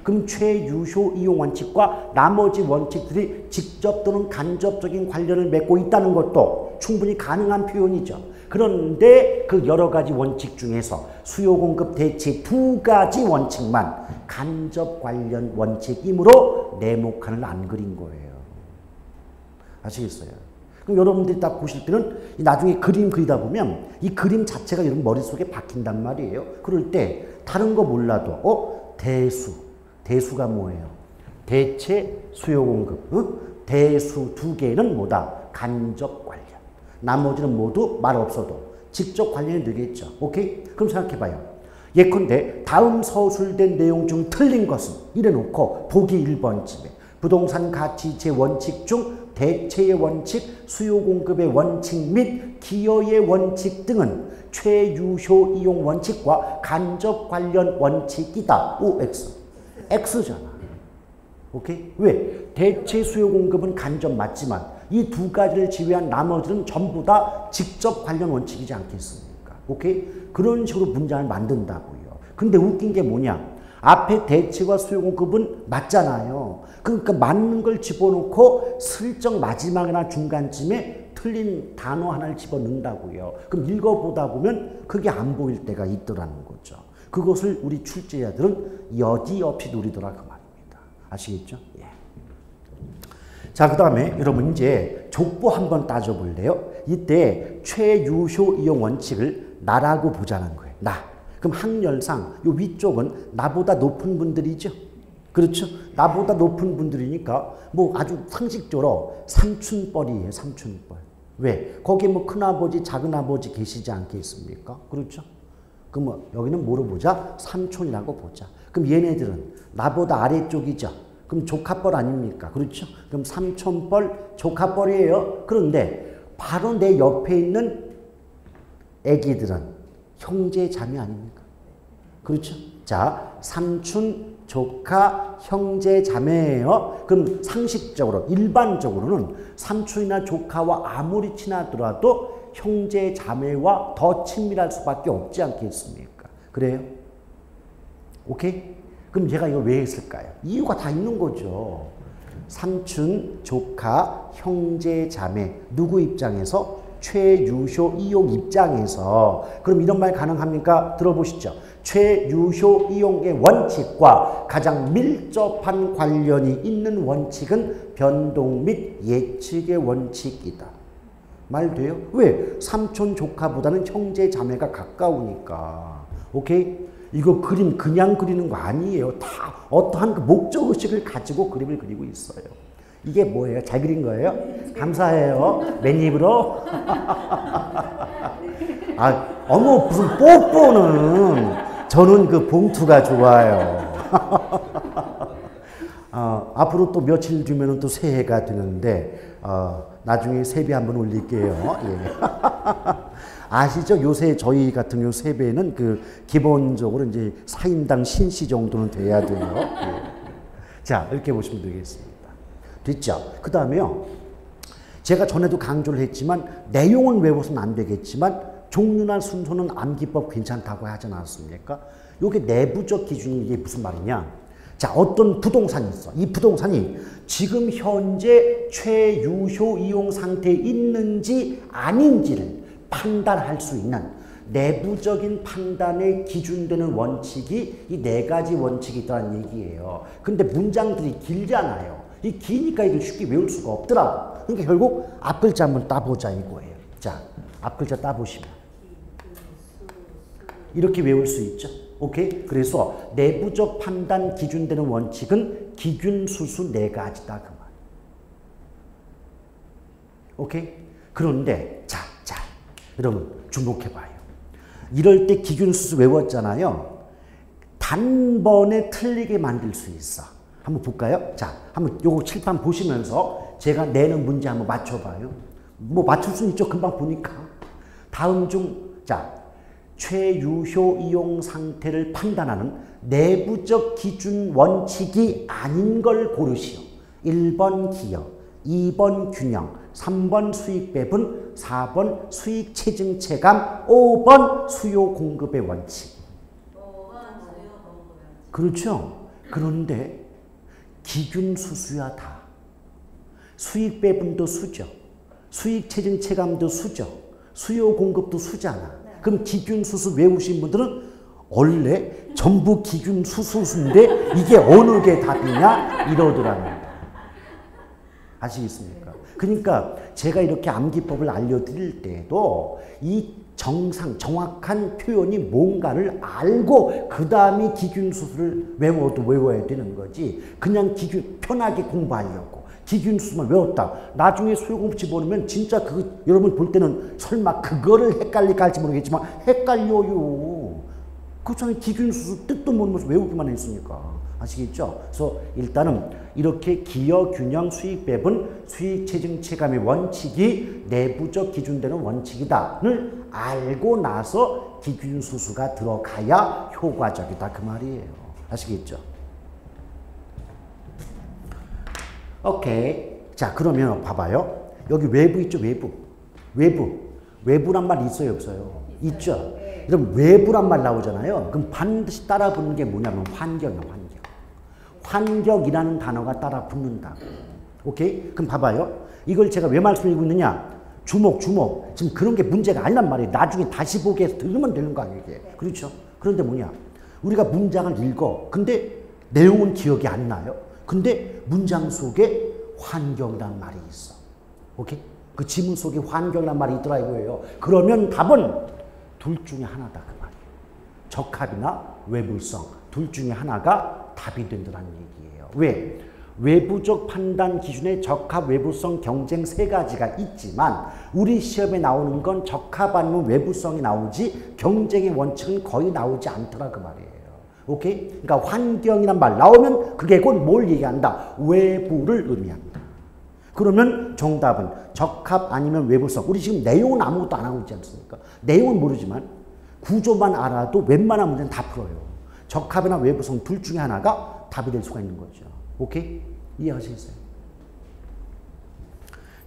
그럼 최유효 이용 원칙과 나머지 원칙들이 직접 또는 간접적인 관련을 맺고 있다는 것도 충분히 가능한 표현이죠. 그런데 그 여러 가지 원칙 중에서 수요 공급 대체 2가지 원칙만 간접 관련 원칙이므로 네모칸을 안 그린 거예요. 아시겠어요? 그럼 여러분들이 딱 보실 때는 나중에 그림 그리다 보면 이 그림 자체가 여러분 머릿속에 박힌단 말이에요. 그럴 때 다른 거 몰라도 대수가 뭐예요? 대체 수요 공급. 대수 2개는 뭐다? 간접 관련. 나머지는 모두 말 없어도 직접 관련이 되겠죠. 오케이? 그럼 생각해봐요. 예컨대 다음 서술된 내용 중 틀린 것은 이래놓고 보기 1번쯤에 부동산 가치이체 원칙 중 대체의 원칙, 수요 공급의 원칙 및 기여의 원칙 등은 최유효 이용 원칙과 간접 관련 원칙이다. OX. X잖아. 오케이? 왜? 대체 수요 공급은 간접 맞지만 이 2가지를 제외한 나머지는 전부 다 직접 관련 원칙이지 않겠습니까? 오케이? 그런 식으로 문장을 만든다고요. 근데 웃긴 게 뭐냐? 앞에 대체와 수요 공급은 맞잖아요. 그러니까 맞는 걸 집어넣고 슬쩍 마지막이나 중간쯤에 틀린 단어 하나를 집어넣는다고요. 그럼 읽어보다 보면 그게 안 보일 때가 있더라는 거죠. 그것을 우리 출제자들은 여지없이 노리더라 그 말입니다. 아시겠죠? 예. 자, 그 다음에 여러분 이제 족보 한번 따져볼래요? 이때 최유효 이용 원칙을 나라고 보자는 거예요. 나. 그럼 학렬상 요 위쪽은 나보다 높은 분들이죠. 그렇죠? 나보다 높은 분들이니까 뭐 아주 상식적으로 삼촌뻘이에요. 삼촌뻘. 왜? 거기 뭐 큰아버지 작은아버지 계시지 않겠습니까? 그렇죠? 그럼 뭐 여기는 뭐로 보자? 삼촌이라고 보자. 그럼 얘네들은 나보다 아래쪽이죠. 그럼 조카뻘 아닙니까? 그렇죠? 그럼 삼촌뻘 조카뻘이에요. 그런데 바로 내 옆에 있는 애기들은 형제 자매 아닙니까? 그렇죠? 자, 삼촌, 조카, 형제, 자매예요. 그럼 상식적으로, 일반적으로는 삼촌이나 조카와 아무리 친하더라도 형제, 자매와 더 친밀할 수밖에 없지 않겠습니까? 그래요? 오케이? 그럼 제가 이걸 왜 했을까요? 이유가 다 있는 거죠. 삼촌, 조카, 형제, 자매, 누구 입장에서? 최유효 이용 입장에서. 그럼 이런 말 가능합니까? 들어보시죠. 최유효 이용의 원칙과 가장 밀접한 관련이 있는 원칙은 변동 및 예측의 원칙이다. 말 돼요? 왜? 삼촌 조카보다는 형제 자매가 가까우니까. 오케이? 이거 그림 그냥 그리는 거 아니에요. 다 어떠한 그 목적의식을 가지고 그림을 그리고 있어요. 이게 뭐예요? 잘 그린 거예요? 감사해요. 맨입으로. 아, 어머 무슨 뽀뽀는 저는 그 봉투가 좋아요. 앞으로 또 며칠 뒤면 또 새해가 되는데 나중에 세배 한번 올릴게요. 예. 아시죠? 요새 저희 같은 요 세배는 그 기본적으로 이제 4인당 신시 정도는 돼야 돼요. 예. 자, 이렇게 보시면 되겠습니다. 됐죠? 그 다음에요. 제가 전에도 강조를 했지만 내용은 외워서는 안 되겠지만 종류나 순서는 암기법 괜찮다고 하지 않았습니까? 이게 내부적 기준이 이게 무슨 말이냐? 자, 어떤 부동산이 있어. 이 부동산이 지금 현재 최유효 이용 상태에 있는지 아닌지를 판단할 수 있는 내부적인 판단에 기준되는 원칙이 이 네 가지 원칙이 있다는 얘기예요. 근데 문장들이 길잖아요. 이 기니까 이걸 쉽게 외울 수가 없더라고. 그러니까 결국 앞글자 한번 따보자 이거예요. 자, 앞글자 따보시면 이렇게 외울 수 있죠. 오케이? 그래서 내부적 판단 기준되는 원칙은 기준 수수 네 가지다 그 말. 오케이? 그런데 자, 여러분 주목해봐요. 이럴 때 기준 수수 외웠잖아요. 단번에 틀리게 만들 수 있어. 한번 볼까요? 자, 한번 요거 칠판 보시면서 제가 내는 문제 한번 맞춰봐요. 뭐 맞출 수는 있죠. 금방 보니까. 다음 중, 자, 최유효 이용 상태를 판단하는 내부적 기준 원칙이 아닌 걸 고르시오. 1번 기여, 2번 균형, 3번 수익 배분, 4번 수익 체증 체감, 5번 수요 공급의 원칙. 그렇죠? 그런데 기균 수수야 다. 수익 배분도 수죠. 수익 체증 체감도 수죠. 수요 공급도 수잖아. 그럼 기균 수수 외우신 분들은 원래 전부 기균 수수인데 이게 어느 게 답이냐 이러더라는 거야. 아시겠습니까? 그러니까 제가 이렇게 암기법을 알려드릴 때도 이 정확한 표현이 뭔가를 알고 그 다음에 기균수수를 외워야 되는 거지. 그냥 편하게 공부하려고 기균수수만 외웠다. 나중에 수요공부 집어넣으면 진짜 여러분 볼 때는 설마 그거를 헷갈릴까 할지 모르겠지만 헷갈려요. 그렇잖아요. 기균수수 뜻도 모르면서 외우기만 했으니까. 아시겠죠? 그래서 일단은 이렇게 기여, 균형, 수익 배분, 수익 체증 체감의 원칙이 내부적 기준되는 원칙이다를 알고 나서 기균 수수가 들어가야 효과적이다 그 말이에요. 아시겠죠? 오케이. 자, 그러면 봐봐요. 여기 외부 있죠? 외부란 말 있어요, 없어요? 있죠? 그럼 외부란 말 나오잖아요. 그럼 반드시 따라 붙는 게 뭐냐면 환경이에요. 환경이라는 단어가 따라 붙는다. 오케이? 그럼 봐봐요. 이걸 제가 왜 말씀드리고 있느냐? 주목. 지금 그런 게 문제가 아니란 말이에요. 나중에 다시 보기 해서 들으면 되는 거 아니에요, 이게. 그렇죠? 그런데 뭐냐? 우리가 문장을 읽어. 근데 내용은 기억이 안 나요. 근데 문장 속에 환경이라는 말이 있어. 오케이? 그 지문 속에 환경이라는 말이 있더라 이거예요. 그러면 답은 둘 중에 하나다 그 말이에요. 적합이나 외부성 둘 중에 하나가 답이 된다는 얘기예요. 왜? 외부적 판단 기준에 적합, 외부성, 경쟁 세 가지가 있지만 우리 시험에 나오는 건 적합 아니면 외부성이 나오지 경쟁의 원칙은 거의 나오지 않더라 그 말이에요. 오케이? 그러니까 환경이란 말 나오면 그게 곧 뭘 얘기한다? 외부를 의미한다. 그러면 정답은 적합 아니면 외부성. 우리 지금 내용은 아무것도 안 하고 있지 않습니까? 내용은 모르지만 구조만 알아도 웬만한 문제는 다 풀어요. 적합이나 외부성 둘 중에 하나가 답이 될 수가 있는 거죠. 오케이? 이해하시겠어요?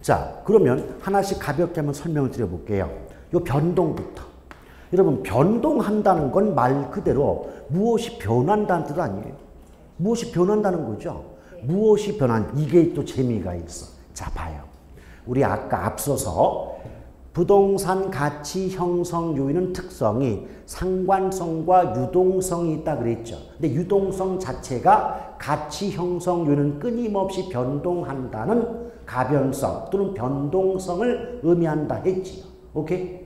자, 그러면 하나씩 가볍게 한번 설명을 드려볼게요. 요 변동부터. 여러분, 변동한다는 건 말 그대로 무엇이 변한다는 뜻 아니에요? 무엇이 변한다는 거죠? 무엇이 변한, 이게 또 재미가 있어. 자, 봐요. 우리 아까 앞서서 부동산 가치 형성 요인은 특성이 상관성과 유동성이 있다 그랬죠. 근데 유동성 자체가 가치 형성 요인은 끊임없이 변동한다는 가변성 또는 변동성을 의미한다 했지요. 오케이?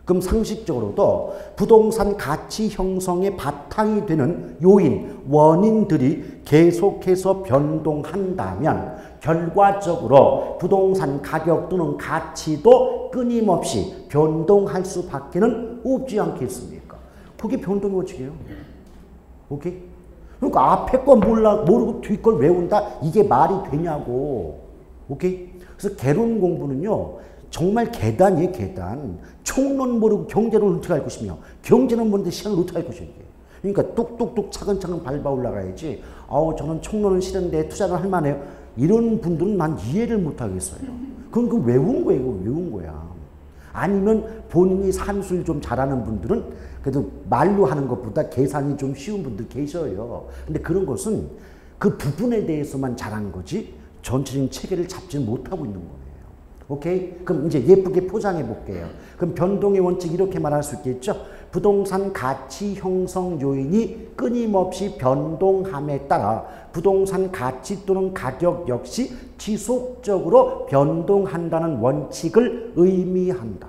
그럼 상식적으로도 부동산 가치 형성의 바탕이 되는 요인, 원인들이 계속해서 변동한다면 결과적으로 부동산 가격 또는 가치도 끊임없이 변동할 수밖에는 없지 않겠습니까? 그게 변동의 원칙이에요. 오케이? 그러니까 앞에 거 모르고 뒤 걸 외운다? 이게 말이 되냐고. 오케이? 그래서 개론 공부는요. 정말 계단이에요, 계단. 총론 모르고 경제론 어떻게 할 것이며 경제론 모르는데 시간을 어떻게 할 것이냐. 그러니까 뚝뚝뚝 차근차근 밟아 올라가야지. 저는 총론은 싫은데 투자는 할 만해요. 이런 분들은 난 이해를 못 하겠어요. 그건 그 외운 거예요, 그거 외운 거야. 아니면 본인이 산술 좀 잘하는 분들은 그래도 말로 하는 것보다 계산이 좀 쉬운 분들 계셔요. 근데 그런 것은 그 부분에 대해서만 잘하는 거지 전체적인 체계를 잡지 못하고 있는 거예요. 오케이? 그럼 이제 예쁘게 포장해 볼게요. 그럼 변동의 원칙 이렇게 말할 수 있겠죠? 부동산 가치 형성 요인이 끊임없이 변동함에 따라 부동산 가치 또는 가격 역시 지속적으로 변동한다는 원칙을 의미한다.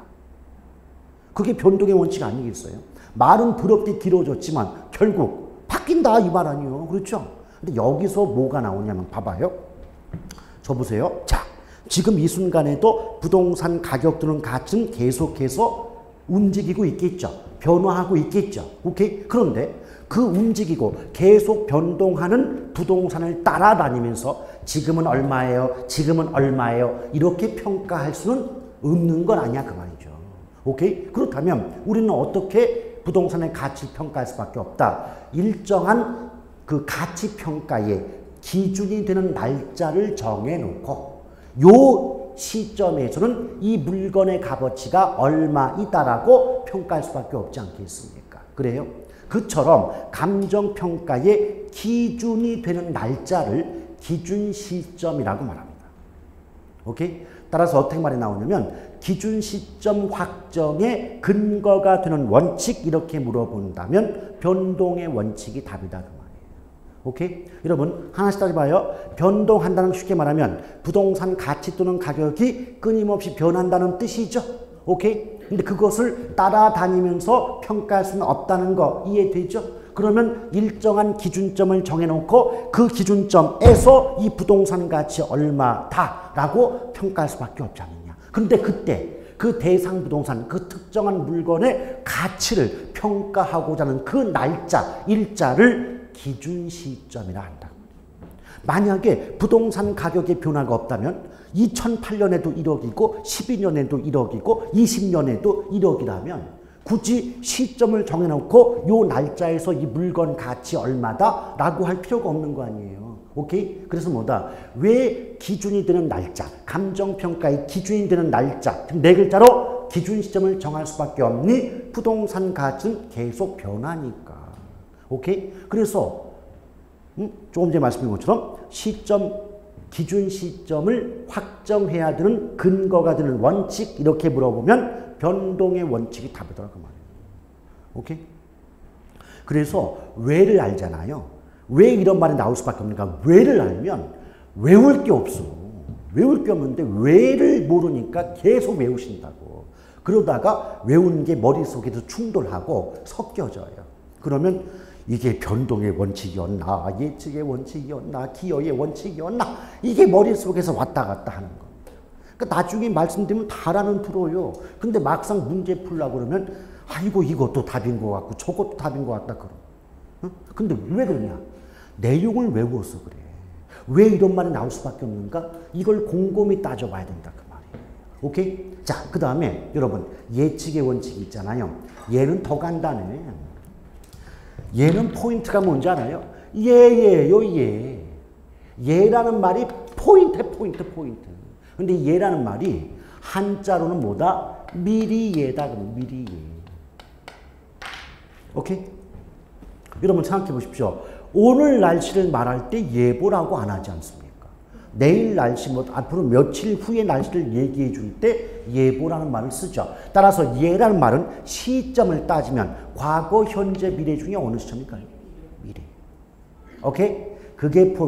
그게 변동의 원칙 아니겠어요? 말은 더럽게 길어졌지만 결국 바뀐다 이 말 아니에요. 그렇죠? 근데 여기서 뭐가 나오냐면 봐봐요. 저 보세요. 자. 지금 이 순간에도 부동산 가격 또는 가치는 계속해서 움직이고 있겠죠. 변화하고 있겠죠. 오케이? 그런데 그 움직이고 계속 변동하는 부동산을 따라다니면서 지금은 얼마예요? 지금은 얼마예요? 이렇게 평가할 수는 없는 건 아니야 그 말이죠. 오케이? 그렇다면 우리는 어떻게 부동산의 가치 평가할 수밖에 없다. 일정한 그 가치 평가의 기준이 되는 날짜를 정해놓고 요 시점에서는 이 물건의 값어치가 얼마이다라고 평가할 수밖에 없지 않겠습니까? 그래요? 그처럼 감정평가의 기준이 되는 날짜를 기준 시점이라고 말합니다. 오케이? 따라서 어떻게 말이 나오냐면 기준 시점 확정의 근거가 되는 원칙 이렇게 물어본다면 변동의 원칙이 답이다. 오케이? 여러분 하나씩 따져봐요. 변동한다는 쉽게 말하면 부동산 가치 또는 가격이 끊임없이 변한다는 뜻이죠. 오케이? 근데 그것을 따라다니면서 평가할 수는 없다는 거 이해되죠? 그러면 일정한 기준점을 정해놓고 그 기준점에서 이 부동산 가치 얼마다라고 평가할 수밖에 없지 않느냐. 그런데 그때 그 대상 부동산, 그 특정한 물건의 가치를 평가하고자 하는 그 날짜, 일자를 기준 시점이라 한다. 만약에 부동산 가격의 변화가 없다면 2008년에도 1억이고 12년에도 1억이고 20년에도 1억이라면 굳이 시점을 정해놓고 요 날짜에서 이 물건 가치 얼마다 라고 할 필요가 없는 거 아니에요. 오케이? 그래서 뭐다? 왜 기준이 되는 날짜, 감정평가의 기준이 되는 날짜, 네 글자로 기준 시점을 정할 수밖에 없니? 부동산 가치는 계속 변하니까. 오케이? 그래서 조금 전에 말씀드린 것처럼 시점, 기준 시점을 확정해야 되는 근거가 되는 원칙 이렇게 물어보면 변동의 원칙이 답이더라 그 말이에요. 오케이? 그래서 왜를 알잖아요. 왜 이런 말이 나올 수밖에 없는가? 왜를 알면 외울 게 없어. 외울 게 없는데 왜를 모르니까 계속 외우신다고. 그러다가 외우는 게 머릿속에서 충돌하고 섞여져요. 그러면 이게 변동의 원칙이었나, 예측의 원칙이었나, 기여의 원칙이었나, 이게 머릿속에서 왔다 갔다 하는 거. 그러니까 나중에 말씀드리면 다라는 들어요. 근데 막상 문제 풀려고 그러면 아이고 이것도 답인 것 같고 저것도 답인 것 같다 그러. 응? 근데 왜 그러냐? 내용을 외워서 그래. 왜 이런 말이 나올 수밖에 없는가? 이걸 곰곰이 따져봐야 된다 그 말이에요. 오케이? 자, 그 다음에 여러분 예측의 원칙이 있잖아요. 얘는 더 간단해. 얘는 포인트가 뭔지 알아요? 얘예요, 얘. 얘라는 말이 포인트. 근데 얘라는 말이 한자로는 뭐다? 미리 얘다. 그럼 미리 얘. 오케이? 여러분 생각해 보십시오. 오늘 날씨를 말할 때 예보라고 안 하지 않습니까? 내일 날씨, 뭐 앞으로 며칠 후의 날씨를 얘기해 줄 때 예보라는 말을 쓰죠. 따라서 얘라는 말은 시점을 따지면 과거, 현재, 미래 중에 어느 시점일까요? 미래. 오케이?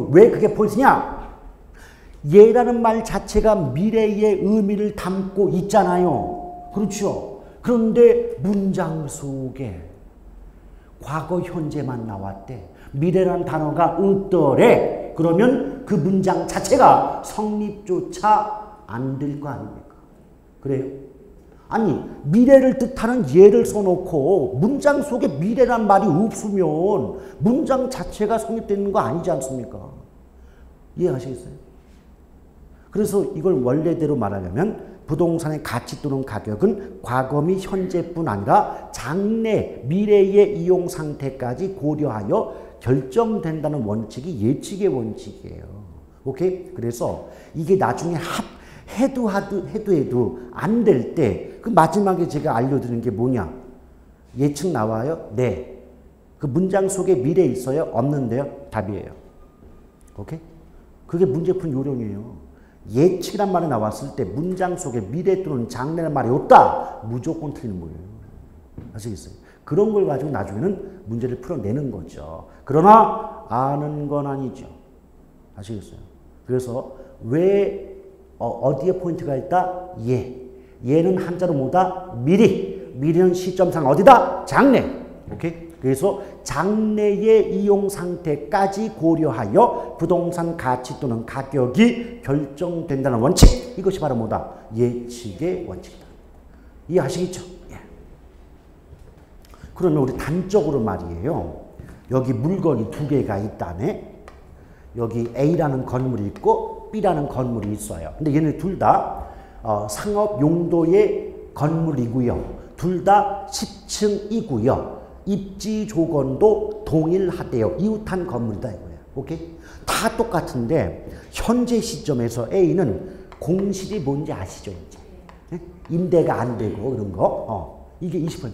왜 그게 포인트냐? 얘라는 말 자체가 미래의 의미를 담고 있잖아요. 그렇죠? 그런데 문장 속에 과거, 현재만 나왔대. 미래라는 단어가 없더래. 그러면 그 문장 자체가 성립조차 안 될 거 아닙니까? 그래요? 아니, 미래를 뜻하는 예를 써놓고 문장 속에 미래란 말이 없으면 문장 자체가 성립되는 거 아니지 않습니까? 이해하시겠어요? 그래서 이걸 원래대로 말하려면 부동산의 가치 또는 가격은 과거 및 현재뿐 아니라 장래, 미래의 이용 상태까지 고려하여 결정된다는 원칙이 예측의 원칙이에요. 오케이? 그래서 이게 나중에 해도 안 될 때 그 마지막에 제가 알려드리는 게 뭐냐? 예측 나와요? 네. 그 문장 속에 미래 있어요? 없는데요? 답이에요. 오케이? 그게 문제 푼 요령이에요. 예측이란 말이 나왔을 때 문장 속에 미래 또는 장래란 말이 없다. 무조건 틀리는 거예요. 아시겠어요? 그런 걸 가지고 나중에는 문제를 풀어내는 거죠. 그러나 아는 건 아니죠. 아시겠어요? 그래서 왜 어디에 포인트가 있다? 얘는 한자로 뭐다? 미리. 미래는 시점상 어디다? 장래. 오케이? 그래서 장래의 이용 상태까지 고려하여 부동산 가치 또는 가격이 결정된다는 원칙. 이것이 바로 뭐다? 예측의 원칙이다. 이해하시겠죠? 예. 그러면 우리 단적으로 말이에요. 여기 물건이 두 개가 있다네. 여기 A라는 건물이 있고 B라는 건물이 있어요. 근데 얘네 둘 다 상업 용도의 건물이고요. 둘 다 10층이고요. 입지 조건도 동일하대요. 이웃한 건물이다 이거예요. 오케이? 다 똑같은데 현재 시점에서 A는 공실이 뭔지 아시죠? 이제? 임대가 안 되고 그런 거. 이게 20%.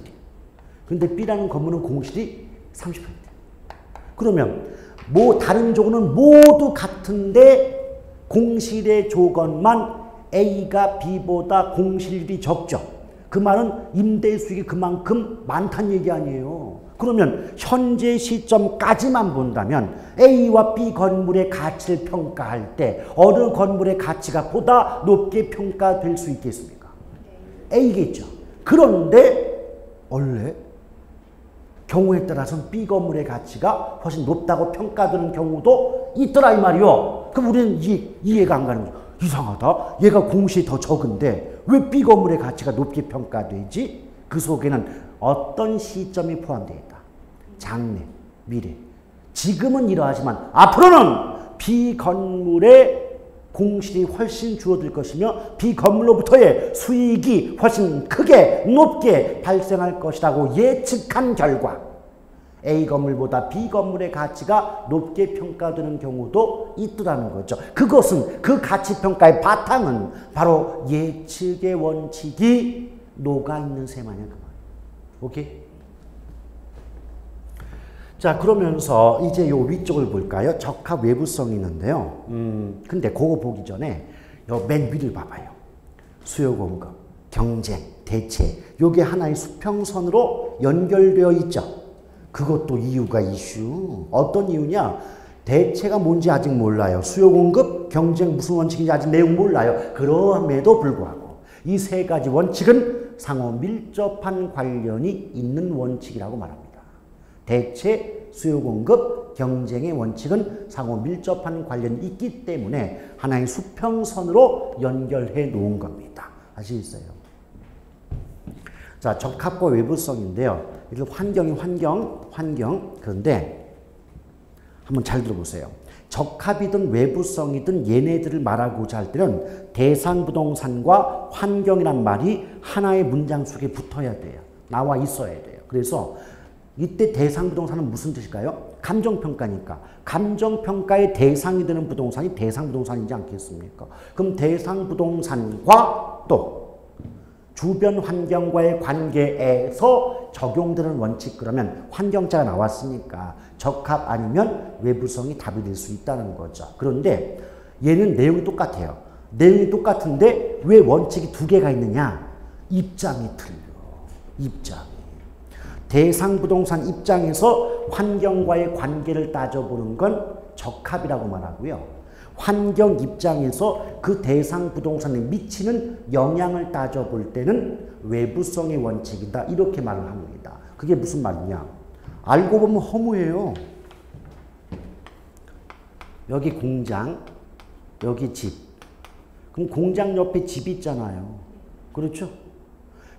근데 B라는 건물은 공실이 30%. 그러면 뭐 다른 조건은 모두 같은데 공실의 조건만 A가 B보다 공실률이 적죠. 그 말은 임대 수익이 그만큼 많다는 얘기 아니에요. 그러면 현재 시점까지만 본다면 A와 B 건물의 가치를 평가할 때 어느 건물의 가치가 보다 높게 평가될 수 있겠습니까? A겠죠. 그런데 원래 경우에 따라서는 B 건물의 가치가 훨씬 높다고 평가되는 경우도 있더라 이 말이요. 그럼 우리는 이해가 안 가는 거죠. 이상하다. 얘가 공실이 더 적은데 왜 B 건물의 가치가 높게 평가되지? 그 속에는 어떤 시점이 포함되어 있다. 장래, 미래. 지금은 이러하지만 앞으로는 B 건물의 공실이 훨씬 줄어들 것이며 B 건물로부터의 수익이 훨씬 크게 높게 발생할 것이라고 예측한 결과 A 건물보다 B 건물의 가치가 높게 평가되는 경우도 있더라는 거죠. 그것은 그 가치 평가의 바탕은 바로 예측의 원칙이 녹아있는 셈 아니야 그 말. 오케이? 자, 그러면서 이제 요 위쪽을 볼까요? 적합 외부성이 있는데요. 근데 그거 보기 전에 요 맨 위를 봐봐요. 수요 공급, 경쟁, 대체. 요게 하나의 수평선으로 연결되어 있죠. 그것도 이유가 이슈. 어떤 이유냐? 대체가 뭔지 아직 몰라요. 수요 공급, 경쟁 무슨 원칙인지 아직 내용 몰라요. 그럼에도 불구하고 이 세 가지 원칙은 상호 밀접한 관련이 있는 원칙이라고 말합니다. 대체, 수요 공급, 경쟁의 원칙은 상호 밀접한 관련이 있기 때문에 하나의 수평선으로 연결해 놓은 겁니다. 아시겠어요? 자, 적합과 외부성인데요. 이건 환경. 그런데 한번 잘 들어보세요. 적합이든 외부성이든 얘네들을 말하고자 할 때는 대상부동산과 환경이란 말이 하나의 문장 속에 붙어야 돼요. 나와 있어야 돼요. 그래서 이때 대상부동산은 무슨 뜻일까요? 감정평가니까. 감정평가의 대상이 되는 부동산이 대상부동산이지 않겠습니까? 그럼 대상부동산과 또 주변 환경과의 관계에서 적용되는 원칙, 그러면 환경자가 나왔으니까 적합 아니면 외부성이 답이 될 수 있다는 거죠. 그런데 얘는 내용이 똑같아요. 내용이 똑같은데 왜 원칙이 두 개가 있느냐? 입장이 틀려. 입장이. 대상부동산 입장에서 환경과의 관계를 따져보는 건 적합이라고 말하고요. 환경 입장에서 그 대상 부동산에 미치는 영향을 따져볼 때는 외부성의 원칙이다. 이렇게 말을 합니다. 그게 무슨 말이냐? 알고 보면 허무해요. 여기 공장, 여기 집. 그럼 공장 옆에 집이 있잖아요. 그렇죠?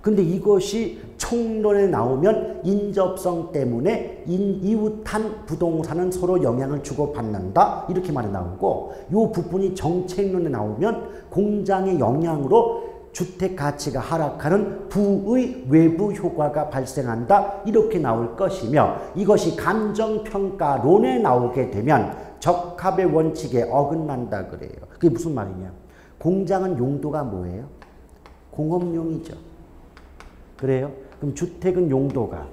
근데 이것이 총론에 나오면 인접성 때문에 이웃한 부동산은 서로 영향을 주고받는다. 이렇게 말이 나오고, 이 부분이 정책론에 나오면 공장의 영향으로 주택 가치가 하락하는 부의 외부 효과가 발생한다. 이렇게 나올 것이며, 이것이 감정평가론에 나오게 되면 적합의 원칙에 어긋난다 그래요. 그게 무슨 말이냐? 공장은 용도가 뭐예요? 공업용이죠. 그래요? 그럼 주택은 용도가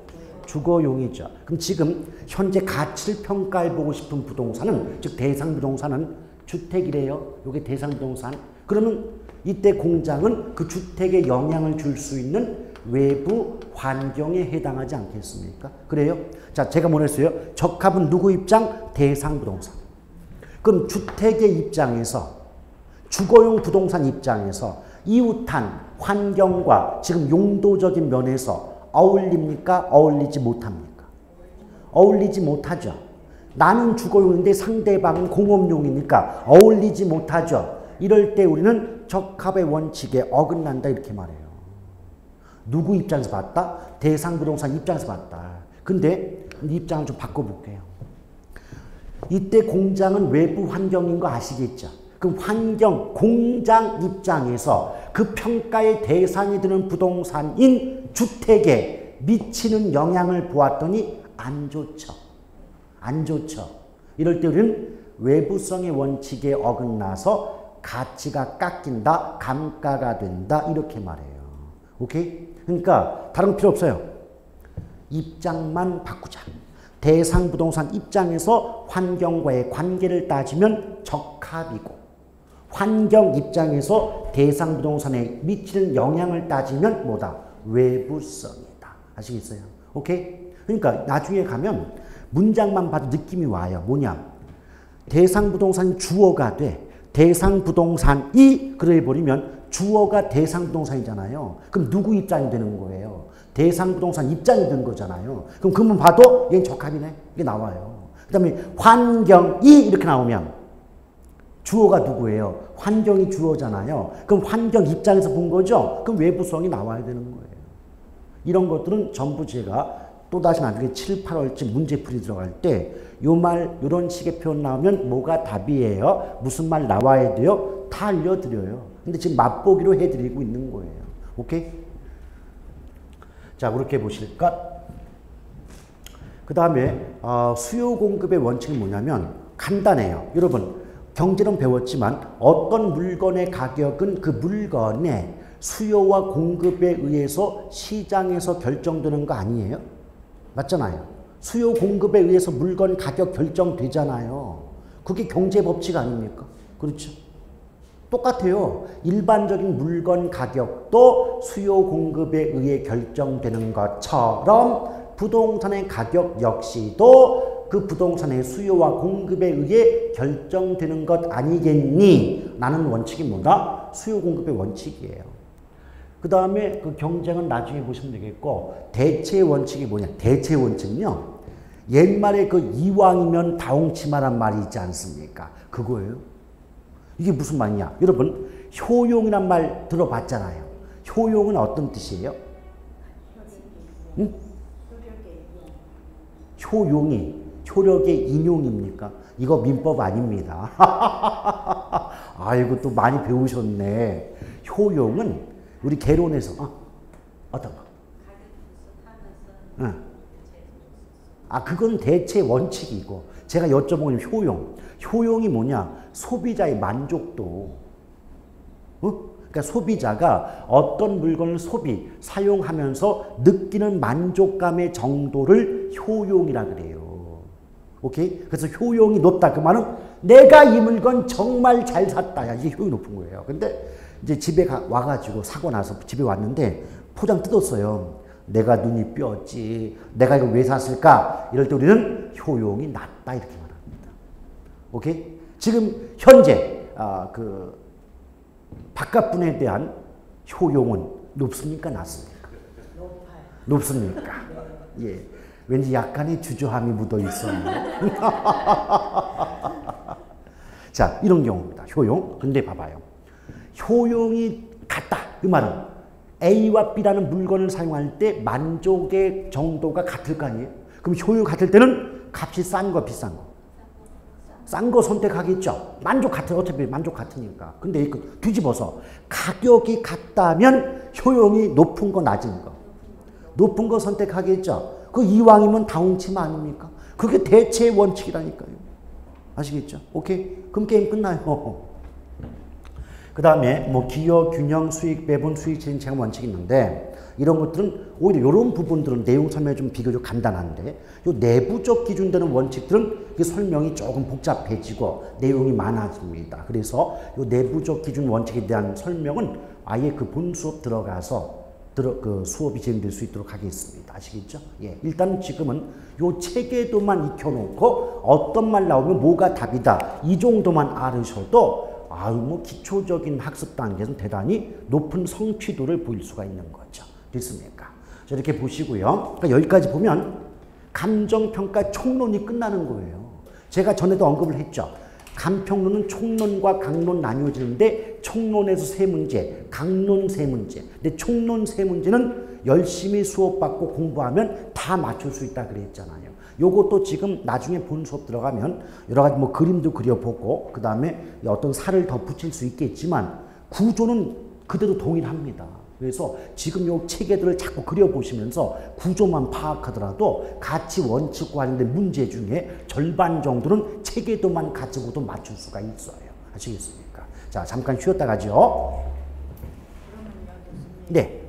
주거용이죠. 그럼 지금 현재 가치를 평가해보고 싶은 부동산은, 즉 대상부동산은 주택이래요. 이게 대상부동산. 그러면 이때 공장은 그 주택에 영향을 줄 수 있는 외부 환경에 해당하지 않겠습니까? 그래요? 자, 제가 뭐랬어요? 적합은 누구 입장? 대상부동산. 그럼 주택의 입장에서, 주거용 부동산 입장에서 이웃한 환경과 지금 용도적인 면에서 어울립니까? 어울리지 못합니까? 어울리지 못하죠. 나는 주거용인데 상대방은 공업용이니까 어울리지 못하죠. 이럴 때 우리는 적합의 원칙에 어긋난다 이렇게 말해요. 누구 입장에서 봤다? 대상부동산 입장에서 봤다. 근데 입장을 좀 바꿔볼게요. 이때 공장은 외부 환경인 거 아시겠죠? 그럼 환경, 공장 입장에서 그 평가의 대상이 되는 부동산인 주택에 미치는 영향을 보았더니 안 좋죠. 안 좋죠. 이럴 때 우리는 외부성의 원칙에 어긋나서 가치가 깎인다, 감가가 된다 이렇게 말해요. 오케이? 그러니까 다른 거 필요 없어요. 입장만 바꾸자. 대상부동산 입장에서 환경과의 관계를 따지면 적합이고, 환경 입장에서 대상부동산에 미치는 영향을 따지면 뭐다? 외부성이다. 아시겠어요? 오케이? 그러니까 나중에 가면 문장만 봐도 느낌이 와요. 뭐냐? 대상부동산이 주어가 돼. 대상부동산이 그래 버리면 주어가 대상부동산이잖아요. 그럼 누구 입장이 되는 거예요? 대상부동산 입장이 되는 거잖아요. 그럼 그만 봐도 얘는 적합이네. 이게 나와요. 그 다음에 환경이 이렇게 나오면 주어가 누구예요? 환경이 주어잖아요. 그럼 환경 입장에서 본 거죠? 그럼 외부성이 나와야 되는 거예요. 이런 것들은 전부 제가 또다시 나중에 7, 8월쯤 문제풀이 들어갈 때 요 말, 요런 식의 표현 나오면 뭐가 답이에요? 무슨 말 나와야 돼요? 다 알려드려요. 근데 지금 맛보기로 해드리고 있는 거예요. 오케이? 자, 그렇게 보실 것. 그 다음에 수요 공급의 원칙은 뭐냐면 간단해요. 여러분, 경제론 배웠지만 어떤 물건의 가격은 그 물건의 수요와 공급에 의해서 시장에서 결정되는 거 아니에요? 맞잖아요. 수요 공급에 의해서 물건 가격 결정되잖아요. 그게 경제 법칙 아닙니까? 그렇죠? 똑같아요. 일반적인 물건 가격도 수요 공급에 의해 결정되는 것처럼 부동산의 가격 역시도 그 부동산의 수요와 공급에 의해 결정되는 것 아니겠니? 라는 원칙이 뭐다? 수요 공급의 원칙이에요. 그 다음에 그 경쟁은 나중에 보시면 되겠고, 대체 원칙이 뭐냐? 대체 원칙은요, 옛말에 그 이왕이면 다홍치마란 말이 있지 않습니까? 그거예요. 이게 무슨 말이냐? 여러분, 효용이란 말 들어봤잖아요. 효용은 어떤 뜻이에요? 응? 효용이 효력의 인용입니까? 이거 민법 아닙니다. 아이고, 또 많이 배우셨네. 효용은 우리 개론에서 어떤 거? 응. 그건 대체 원칙이고, 제가 여쭤보는 효용. 효용이 뭐냐? 소비자의 만족도. 그러니까 소비자가 어떤 물건을 사용하면서 느끼는 만족감의 정도를 효용이라 그래요. 오케이? 그래서 효용이 높다. 그 말은 내가 이 물건 정말 잘 샀다. 야, 이게 효용이 높은 거예요. 근데 이제 집에 와가지고 사고 나서 집에 왔는데 포장 뜯었어요. 내가 눈이 뼈지. 내가 이거 왜 샀을까? 이럴 때 우리는 효용이 낮다. 이렇게 말합니다. 오케이? 지금 현재 바깥 분에 대한 효용은 높습니까? 낮습니까? 높습니까? 예. 왠지 약간의 주저함이 묻어 있어요. 자, 이런 경우입니다. 효용. 근데 봐봐요. 효용이 같다. 그 말은 A와 B라는 물건을 사용할 때 만족의 정도가 같을 거 아니에요? 그럼 효용이 같을 때는 값이 싼 거, 비싼 거? 싼 거 선택하겠죠. 어차피 만족 같으니까. 근데 뒤집어서 가격이 같다면 효용이 높은 거, 낮은 거? 높은 거 선택하겠죠. 그 이왕이면 다홍치마 아닙니까? 그게 대체의 원칙이라니까요. 아시겠죠? 오케이? 그럼 게임 끝나요. 그 다음에 기여, 균형, 수익, 배분, 수익, 진행 원칙이 있는데 이런 것들은 오히려 이런 부분들은 내용 설명이 좀 비교적 간단한데 요 내부적 기준되는 원칙들은 설명이 조금 복잡해지고 내용이 많아집니다. 그래서 요 내부적 기준 원칙에 대한 설명은 아예 그 본 수업 들어가서 그 수업이 진행될 수 있도록 하겠습니다. 아시겠죠? 예. 일단 지금은 요 체계도만 익혀놓고 어떤 말 나오면 뭐가 답이다. 이 정도만 알으셔도 기초적인 학습 단계에서는 대단히 높은 성취도를 보일 수가 있는 거죠. 됐습니까? 자, 이렇게 보시고요. 그러니까 여기까지 보면 감정평가 총론이 끝나는 거예요. 제가 전에도 언급을 했죠. 감평론은 총론과 강론 나뉘어지는데 총론에서 3문제, 강론 3문제. 근데 총론 3문제는 열심히 수업받고 공부하면 다 맞출 수 있다 그랬잖아요. 요것도 지금 나중에 본 수업 들어가면 여러 가지 그림도 그려보고 그 다음에 어떤 살을 더 붙일 수 있겠지만 구조는 그대로 동일합니다. 그래서 지금 요 체계들을 자꾸 그려보시면서 구조만 파악하더라도 가치 원칙과 관련된 문제 중에 절반 정도는 체계도만 가지고도 맞출 수가 있어요. 아시겠습니까? 자, 잠깐 쉬었다 가죠. 네.